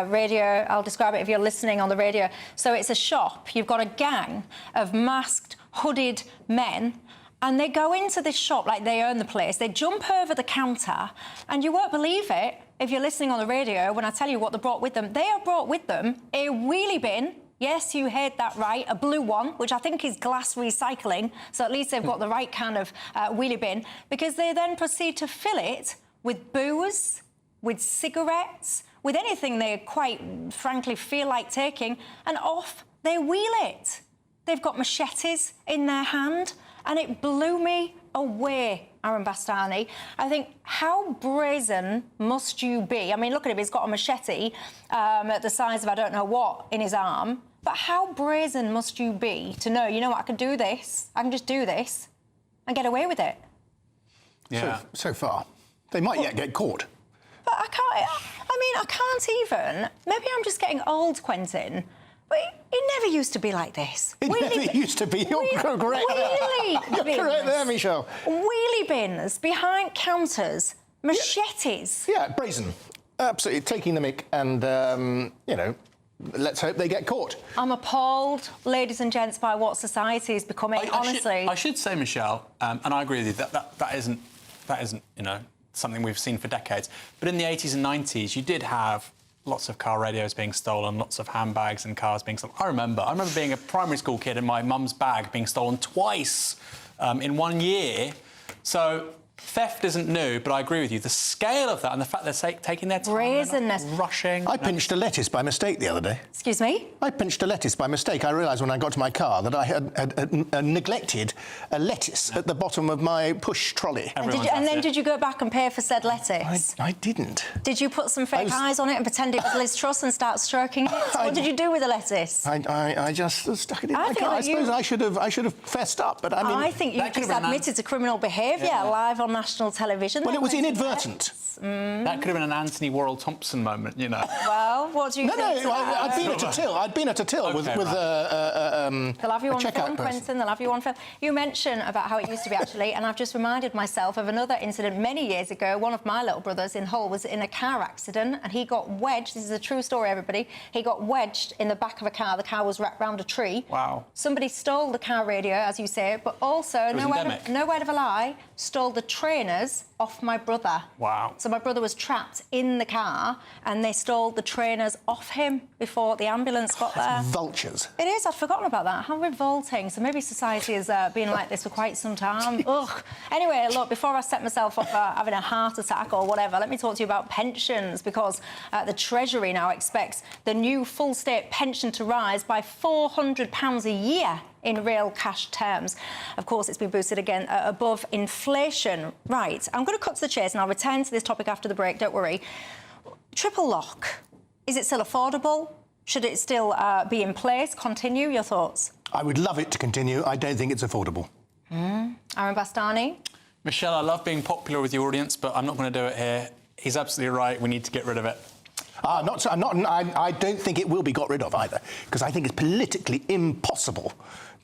radio. I'll describe it if you're listening on the radio. So it's a shop. You've got a gang of masked, hooded men, and they go into this shop like they own the place. They jump over the counter, and you won't believe it if you're listening on the radio when I tell you what they brought with them. They have brought with them a wheelie bin. Yes, you heard that right, a blue one, which I think is glass recycling, so at least they've got the right kind of wheelie bin, because they then proceed to fill it with booze, with cigarettes, with anything they quite frankly feel like taking, and off they wheel it. They've got machetes in their hand, and it blew me away, Aaron Bastani. I think, how brazen must you be? I mean, look at him, he's got a machete at the size of I don't know what in his arm, but how brazen must you be to know, you know what, I can do this, I can just do this and get away with it? Yeah. So far. They might yet get caught. But I can't even. Maybe I'm just getting old, Quentin. But it never used to be like this. It never used to be. You're correct there. You're correct there, Michelle. Wheelie bins behind counters, machetes. Yeah, brazen. Absolutely taking the mick and, you know, let's hope they get caught. I'm appalled, ladies and gents, by what society is becoming, honestly. I should say, Michelle, and I agree with you, that isn't, you know, something we've seen for decades. But in the 80s and 90s, you did have lots of car radios being stolen, lots of handbags and cars being stolen. I remember being a primary school kid and my mum's bag being stolen twice in 1 year. So theft isn't new, but I agree with you. The scale of that and the fact they're taking their time, brazenness, rushing. I pinched a lettuce by mistake the other day. Excuse me? I pinched a lettuce by mistake. I realised when I got to my car that I had neglected a lettuce at the bottom of my push trolley. And then did you go back and pay for said lettuce? I didn't. Did you put some fake eyes on it and pretend it was Liz Truss and start stroking it? What did you do with the lettuce? I just stuck it in my car. I suppose I should have fessed up, but I mean... I think you just admitted to criminal behaviour live on national television. Well, it was inadvertent. That could have been an Anthony Worrell-Thompson moment, you know. Well, what do you think? No, I'd been at a till. I'd been at a till with They'll have you on checkout film, person. Quentin. They'll have you on film. You mentioned about how it used to be, actually, and I've just reminded myself of another incident many years ago. One of my little brothers in Hull was in a car accident, and he got wedged. This is a true story, everybody. He got wedged in the back of a car. The car was wrapped round a tree. Wow. Somebody stole the car radio, as you say, but also, no word of a lie, stole the trainers off my brother. Wow. So my brother was trapped in the car and they stole the trainers off him before the ambulance got there. Vultures. It is, I'd forgotten about that. How revolting. So maybe society has been like this for quite some time. Ugh. Anyway, look, before I set myself up having a heart attack or whatever, let me talk to you about pensions, because the Treasury now expects the new full state pension to rise by £400 a year in real cash terms. Of course, it's been boosted again above inflation. Right, I'm going to cut to the chase and I'll return to this topic after the break, don't worry. Triple lock, is it still affordable? Should it still be in place? Continue, your thoughts? I would love it to continue. I don't think it's affordable. Aaron Bastani? Michelle, I love being popular with the audience, but I'm not going to do it here. He's absolutely right. We need to get rid of it. I don't think it will be got rid of either, because I think it's politically impossible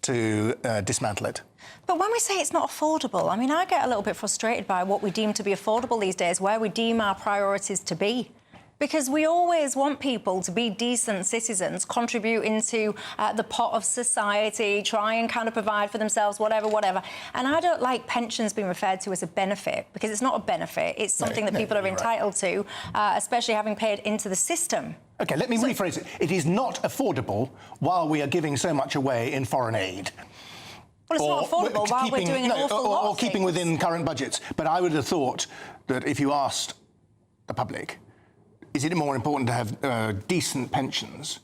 to dismantle it. But when we say it's not affordable, I mean, I get a little bit frustrated by what we deem to be affordable these days, where we deem our priorities to be. Because we always want people to be decent citizens, contribute into the pot of society, try and kind of provide for themselves, whatever. And I don't like pensions being referred to as a benefit, because it's not a benefit. It's something that people are entitled to, especially having paid into the system. OK, let me rephrase it. It is not affordable while we are giving so much away in foreign aid. Well, it's not affordable while we're doing an awful lot or keeping within current budgets. But I would have thought that if you asked the public, is it more important to have decent pensions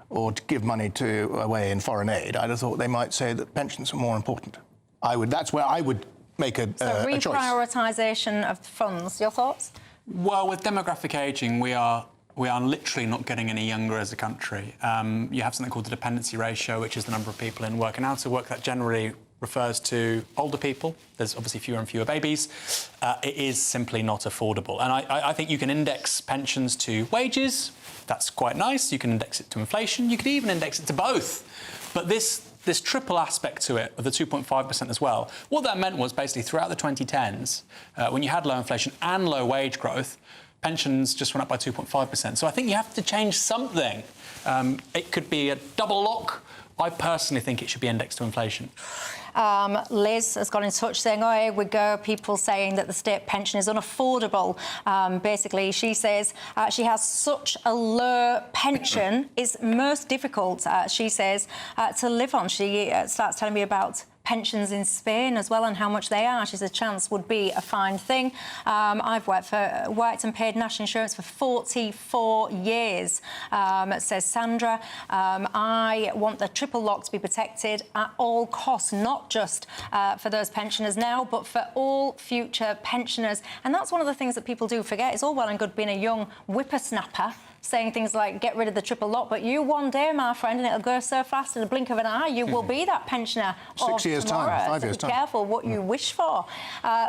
or to give money away in foreign aid, I'd have thought they might say that pensions are more important. That's where I would make a choice. Reprioritisation of funds. Your thoughts? Well, with demographic ageing, we are literally not getting any younger as a country. You have something called the dependency ratio, which is the number of people in work and out of work. That generally refers to older people. There's obviously fewer and fewer babies. It is simply not affordable. And I think you can index pensions to wages. That's quite nice. You can index it to inflation. You could even index it to both. But this triple aspect to it, of the 2.5% as well, what that meant was basically throughout the 2010s, when you had low inflation and low wage growth, pensions just went up by 2.5%. So I think you have to change something. It could be a double lock. I personally think it should be indexed to inflation. Liz has got in touch saying, oh, here we go, people saying that the state pension is unaffordable. Basically, she says she has such a low pension, it's most difficult, she says, to live on. She starts telling me about pensions in Spain as well and how much they are. She says a chance would be a fine thing. I've worked and paid national insurance for 44 years, says Sandra. I want the triple lock to be protected at all costs, not just for those pensioners now, but for all future pensioners. And that's one of the things that people do forget. It's all well and good being a young whippersnapper, saying things like, get rid of the triple lock, but you one day, my friend, and it'll go so fast in the blink of an eye, you will be that pensioner 6 years' tomorrow. time, 5 years' Be time. careful what you wish for.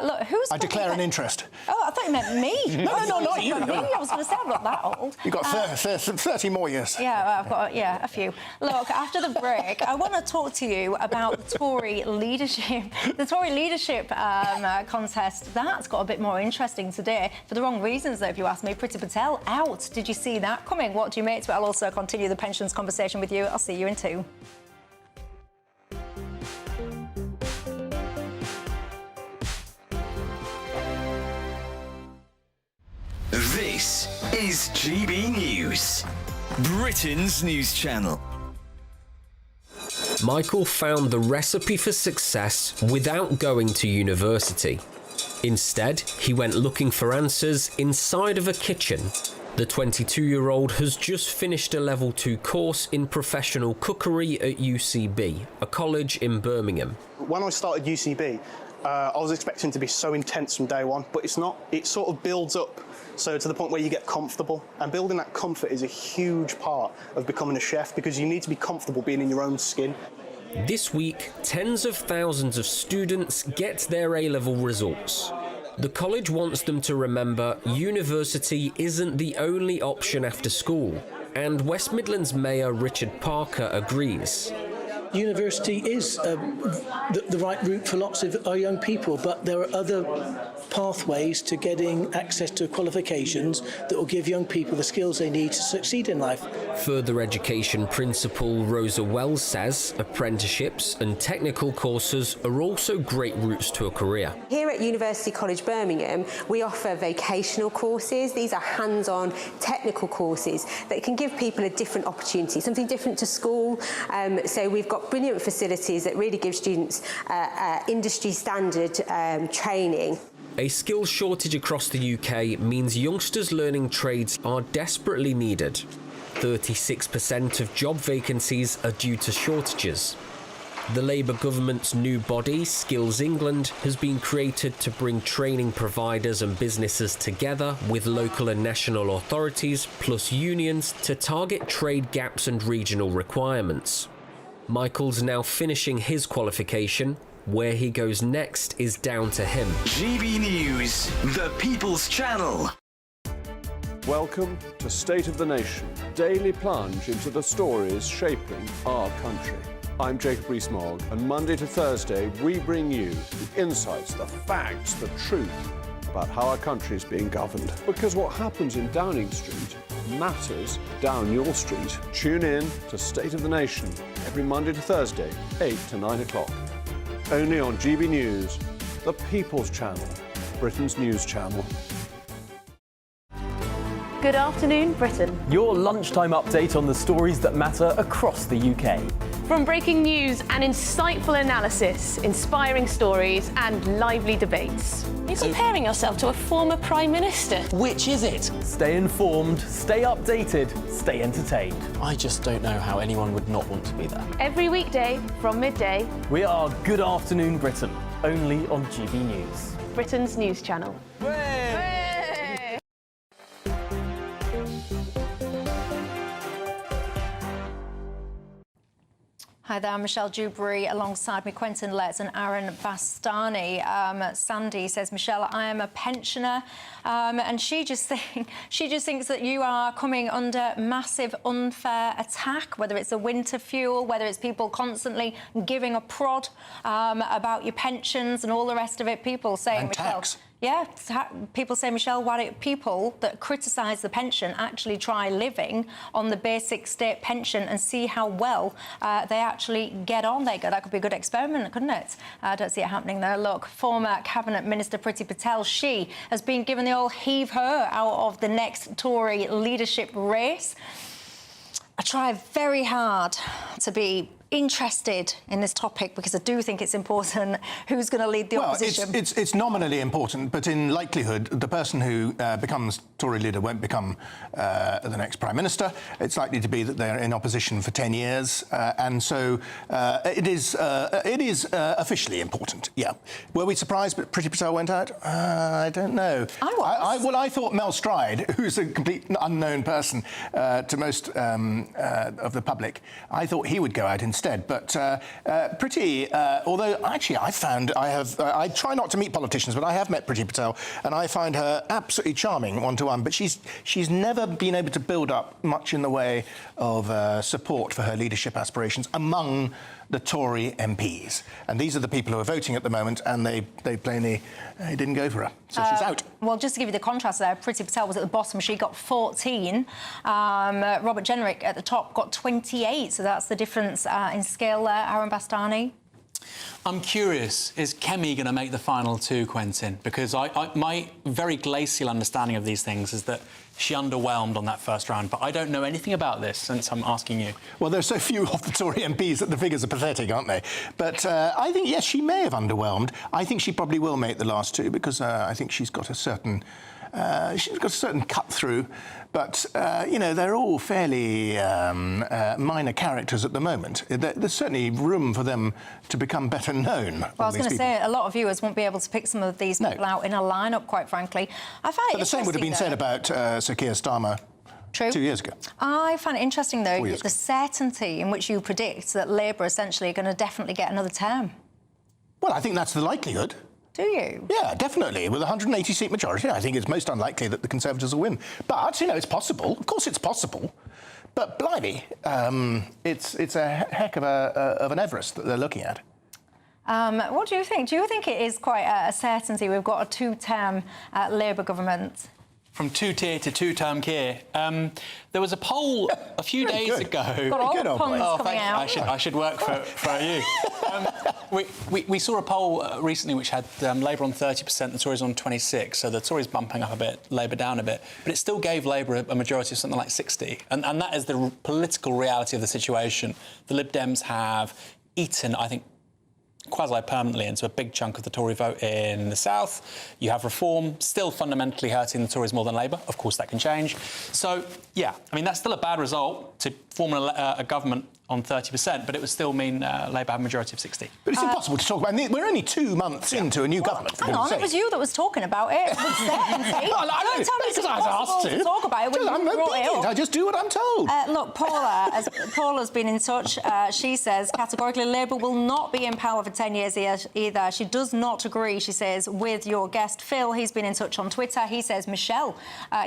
Look, who's... I declare an interest. Oh, I thought you meant me. No, not you. I was going to say I'm not that old. You've got 30 more years. Yeah, I've got, a few. Look, after the break, I want to talk to you about the Tory leadership. The Tory leadership contest, that's got a bit more interesting today, for the wrong reasons, though, if you ask me. Priti Patel out. Did you see that coming? What do you make to it? I'll also continue the pensions conversation with you. I'll see you in 2. This is GB News, Britain's news channel. Michael found the recipe for success without going to university. Instead, he went looking for answers inside of a kitchen. The 22-year-old has just finished a level 2 course in professional cookery at UCB, a college in Birmingham. When I started UCB, I was expecting to be so intense from day one, but it's not. It sort of builds up, so to the point where you get comfortable. And building that comfort is a huge part of becoming a chef, because you need to be comfortable being in your own skin. This week, tens of thousands of students get their A-level results. The college wants them to remember university isn't the only option after school, and West Midlands Mayor Richard Parker agrees. University is the right route for lots of our young people, but there are other pathways to getting access to qualifications that will give young people the skills they need to succeed in life. Further education principal Rosa Wells says apprenticeships and technical courses are also great routes to a career. Here at University College Birmingham, we offer vocational courses. These are hands-on technical courses that can give people a different opportunity, something different to school. So we've got brilliant facilities that really give students industry standard training. A skills shortage across the UK means youngsters learning trades are desperately needed. 36% of job vacancies are due to shortages. The Labour government's new body, Skills England, has been created to bring training providers and businesses together with local and national authorities plus unions to target trade gaps and regional requirements. Michael's now finishing his qualification. Where he goes next is down to him. GB News, the People's Channel. Welcome to State of the Nation, daily plunge into the stories shaping our country. I'm Jacob Rees-Mogg, and Monday to Thursday we bring you the insights, the facts, the truth about how our country is being governed. Because what happens in Downing Street matters down your street. Tune in to State of the Nation every Monday to Thursday, 8 to 9 o'clock. Only on GB News, the People's Channel, Britain's news channel. Good afternoon, Britain. Your lunchtime update on the stories that matter across the UK. From breaking news and insightful analysis, inspiring stories and lively debates. You're comparing yourself to a former Prime Minister. Which is it? Stay informed, stay updated, stay entertained. I just don't know how anyone would not want to be there. Every weekday from midday. We are Good Afternoon Britain, only on GB News. Britain's news channel. Hi there, I'm Michelle Dewberry, alongside me Quentin Letts and Aaron Bastani. Sandy says, Michelle, I am a pensioner, and she just thinks that you are coming under massive unfair attack, whether it's the winter fuel, whether it's people constantly giving a prod about your pensions and all the rest of it. People saying, and Michelle, tax. yeah, people say, Michelle, why don't people that criticise the pension actually try living on the basic state pension and see how well they actually get on? That could be a good experiment, couldn't it? I don't see it happening there. Look, former Cabinet Minister Priti Patel, she has been given the old heave-her out of the next Tory leadership race. I try very hard to be interested in this topic because I do think it's important who's going to lead the opposition. It's nominally important, but in likelihood, the person who becomes Tory leader won't become the next Prime Minister. It's likely to be that they're in opposition for 10 years, and so it is officially important, yeah. Were we surprised that Priti Patel went out? I don't know. I was. Well, I thought Mel Stride, who's a complete unknown person to most of the public, I thought he would go out instead. But Priti, although actually I try not to meet politicians, but I have met Priti Patel, and I find her absolutely charming one-to-one. But she's never been able to build up much in the way of support for her leadership aspirations among the Tory MPs. And these are the people who are voting at the moment, and they plainly didn't go for her. So she's out. Well, just to give you the contrast there, Priti Patel was at the bottom. She got 14. Robert Jenrick at the top got 28. So that's the difference in scale there, Aaron Bastani. I'm curious, is Kemi going to make the final two, Quentin? Because my very glacial understanding of these things is that she underwhelmed on that first round, but I don't know anything about this, since I'm asking you. Well, there's so few of the Tory MPs that the figures are pathetic, aren't they? But I think, yes, she may have underwhelmed. I think she probably will make the last two, because I think she's got a certain cut through, but you know, they're all fairly minor characters at the moment. There's certainly room for them to become better known. Well, I was going to say, a lot of viewers won't be able to pick some of these people out in a lineup, quite frankly. I find but the same would have been said about Sir Keir Starmer. True. 2 years ago. I find it interesting, though, the certainty in which you predict that Labour essentially are going to definitely get another term. Well, I think that's the likelihood. Do you? Yeah, definitely. With a 180-seat majority, I think it's most unlikely that the Conservatives will win. But, you know, it's possible. Of course it's possible. But, blimey, it's a heck of an Everest that they're looking at. What do you think? Do you think it is quite a certainty we've got a two-term Labour government? From two-tier to two-term Keir. There was a poll a few days ago. Got all the puns coming out. I should work for you. We saw a poll recently which had Labour on 30%, the Tories on 26%, so the Tories bumping up a bit, Labour down a bit, but it still gave Labour a majority of something like 60%, and that is the political reality of the situation. The Lib Dems have eaten, I think, quasi-permanently into a big chunk of the Tory vote in the south. You have Reform still fundamentally hurting the Tories more than Labour. Of course, that can change. So, yeah, I mean, that's still a bad result to form a government on 30%, but it would still mean Labour have a majority of 60%. But it's impossible to talk about. We're only 2 months into a new government. Hang on, it was you that was talking about it. Don't tell me it's impossible to talk about it when you brought it up. I just do what I'm told. Look, Paula's been in touch. She says, categorically, Labour will not be in power for 10 years either. She does not agree, she says, with your guest Phil. He's been in touch on Twitter. He says, Michelle,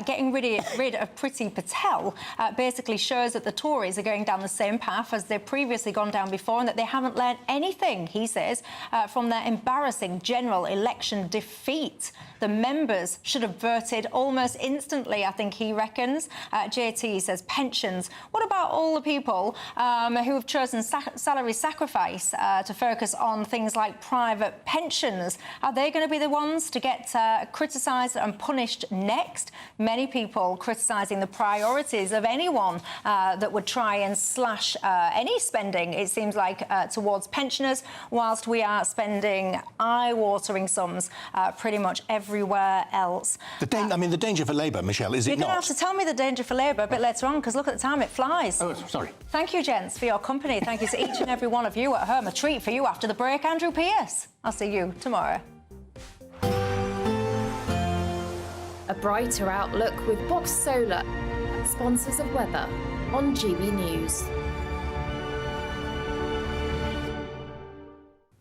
getting rid of Priti Patel basically shows that the Tories are going down the same path as they've previously gone down before, and that they haven't learned anything, he says, from their embarrassing general election defeat. The members should have voted almost instantly, I think he reckons. JT says pensions. What about all the people who have chosen salary sacrifice to focus on things like private pensions? Are they going to be the ones to get criticised and punished next? Many people criticising the priorities of anyone that would try and slash any spending, it seems like, towards pensioners, whilst we are spending eye-watering sums pretty much everywhere else. The danger for Labour, Michelle, is it not? You're going to have to tell me the danger for Labour a bit later on, because look at the time, it flies. Oh, sorry. Thank you, gents, for your company. Thank you to each and every one of you at home. A treat for you after the break, Andrew Pierce. I'll see you tomorrow. A brighter outlook with Box Solar, sponsors of weather on GB News.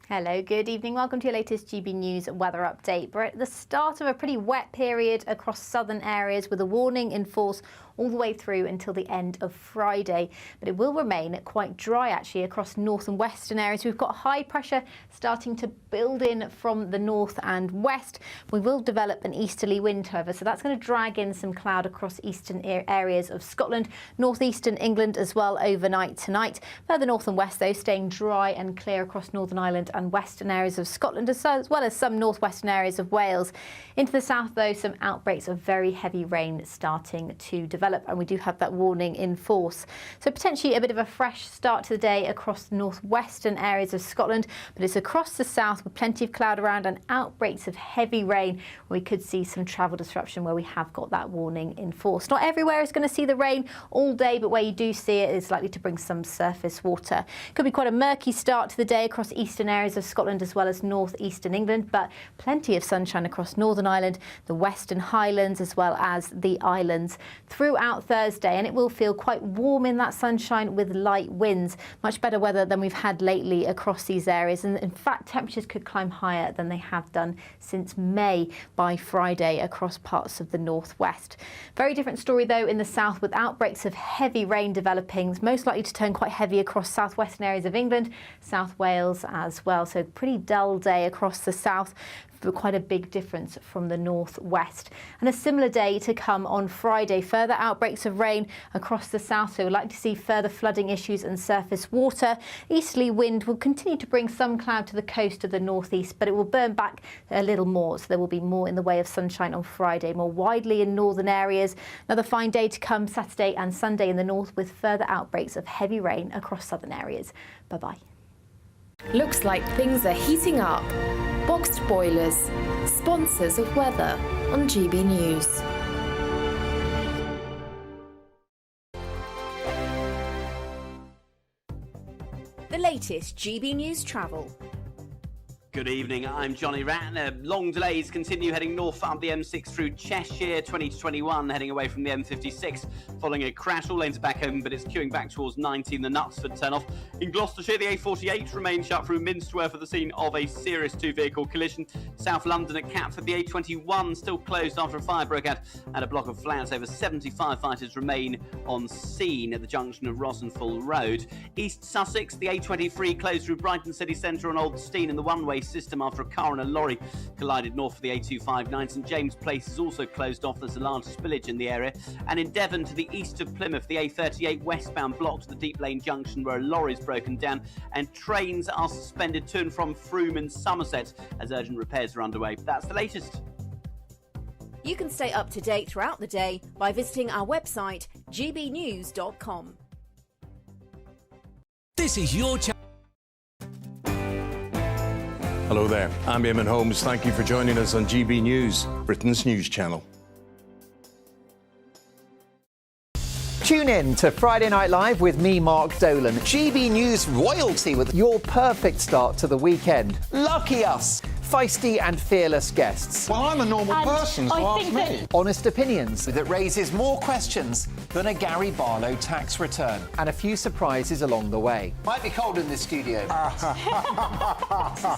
Hello, good evening. Welcome to your latest GB News weather update. We're at the start of a pretty wet period across southern areas with a warning in force all the way through until the end of Friday. But it will remain quite dry, actually, across north and western areas. We've got high pressure starting to build in from the north and west. We will develop an easterly wind, however, so that's going to drag in some cloud across eastern areas of Scotland, northeastern England as well overnight tonight. Further north and west, though, staying dry and clear across Northern Ireland and western areas of Scotland, as well as some northwestern areas of Wales. Into the south, though, some outbreaks of very heavy rain starting to develop, and we do have that warning in force. So potentially a bit of a fresh start to the day across northwestern areas of Scotland, but it's across the south with plenty of cloud around and outbreaks of heavy rain. We could see some travel disruption where we have got that warning in force. Not everywhere is going to see the rain all day, but where you do see it is likely to bring some surface water. Could be quite a murky start to the day across eastern areas of Scotland as well as northeastern England, but plenty of sunshine across Northern Ireland, the Western Highlands as well as the islands throughout Thursday, and it will feel quite warm in that sunshine with light winds. Much better weather than we've had lately across these areas, and in fact temperatures could climb higher than they have done since May by Friday across parts of the northwest. Very different story though in the south, with outbreaks of heavy rain developing, most likely to turn quite heavy across southwestern areas of England, South Wales as well. So pretty dull day across the south. but quite a big difference from the northwest. And a similar day to come on Friday. Further outbreaks of rain across the south, so we'd like to see further flooding issues and surface water. Easterly wind will continue to bring some cloud to the coast of the northeast, but it will burn back a little more, so there will be more in the way of sunshine on Friday, more widely in northern areas. Another fine day to come Saturday and Sunday in the north, with further outbreaks of heavy rain across southern areas. Bye-bye. Looks like things are heating up. Boxed boilers, sponsors of weather on GB News. The latest GB News travel. Good evening, I'm Johnny Ratner. Long delays continue heading north up the M6 through Cheshire, 20 to 21, heading away from the M56. Following a crash, all lanes are back open, but it's queuing back towards 19, the Knutsford turn-off. In Gloucestershire, the A48 remains shut through Minstware for the scene of a serious two-vehicle collision. South London at Catford, the A21 still closed after a fire broke out, and a block of flats. Over 70 firefighters remain on scene at the junction of Rosenthal Road. East Sussex, the A23 closed through Brighton city centre on Old Stein in the one-way system after a car and a lorry collided north of the A259. St James Place is also closed off. There's a large spillage in the area. And in Devon to the east of Plymouth, the A38 westbound blocked the Deep Lane junction where a lorry's broken down, and trains are suspended to and from Frome and Somerset as urgent repairs are underway. That's the latest. You can stay up to date throughout the day by visiting our website gbnews.com. This is your channel. Hello there, I'm Eamon Holmes. Thank you for joining us on GB News, Britain's news channel. Tune in to Friday Night Live with me, Mark Dolan. GB News royalty with your perfect start to the weekend. Lucky us! Feisty and fearless guests. Well, I'm a normal person, so ask me. Honest opinions that raises more questions than a Gary Barlow tax return. And a few surprises along the way. Might be cold in this studio.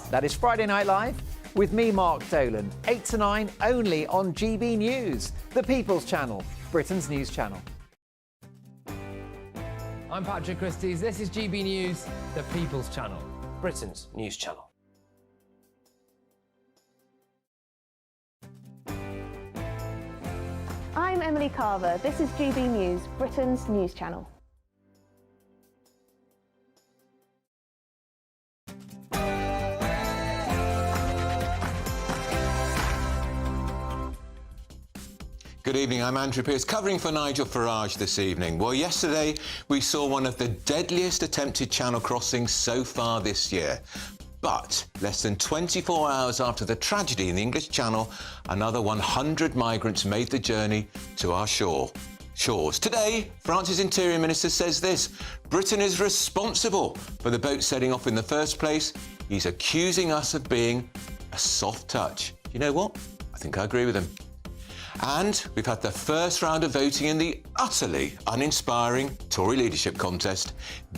That is Friday Night Live with me, Mark Dolan. 8 to 9, only on GB News, the People's Channel, Britain's news channel. I'm Patrick Christie's. This is GB News, the People's Channel, Britain's news channel. I'm Emily Carver. This is GB News, Britain's news channel. Good evening, I'm Andrew Pearce, covering for Nigel Farage this evening. Well, yesterday we saw one of the deadliest attempted channel crossings so far this year. But less than 24 hours after the tragedy in the English Channel, another 100 migrants made the journey to our shores. Today, France's Interior Minister says this: Britain is responsible for the boat setting off in the first place. He's accusing us of being a soft touch. You know what? I think I agree with him. And we've had the first round of voting in the utterly uninspiring Tory leadership contest.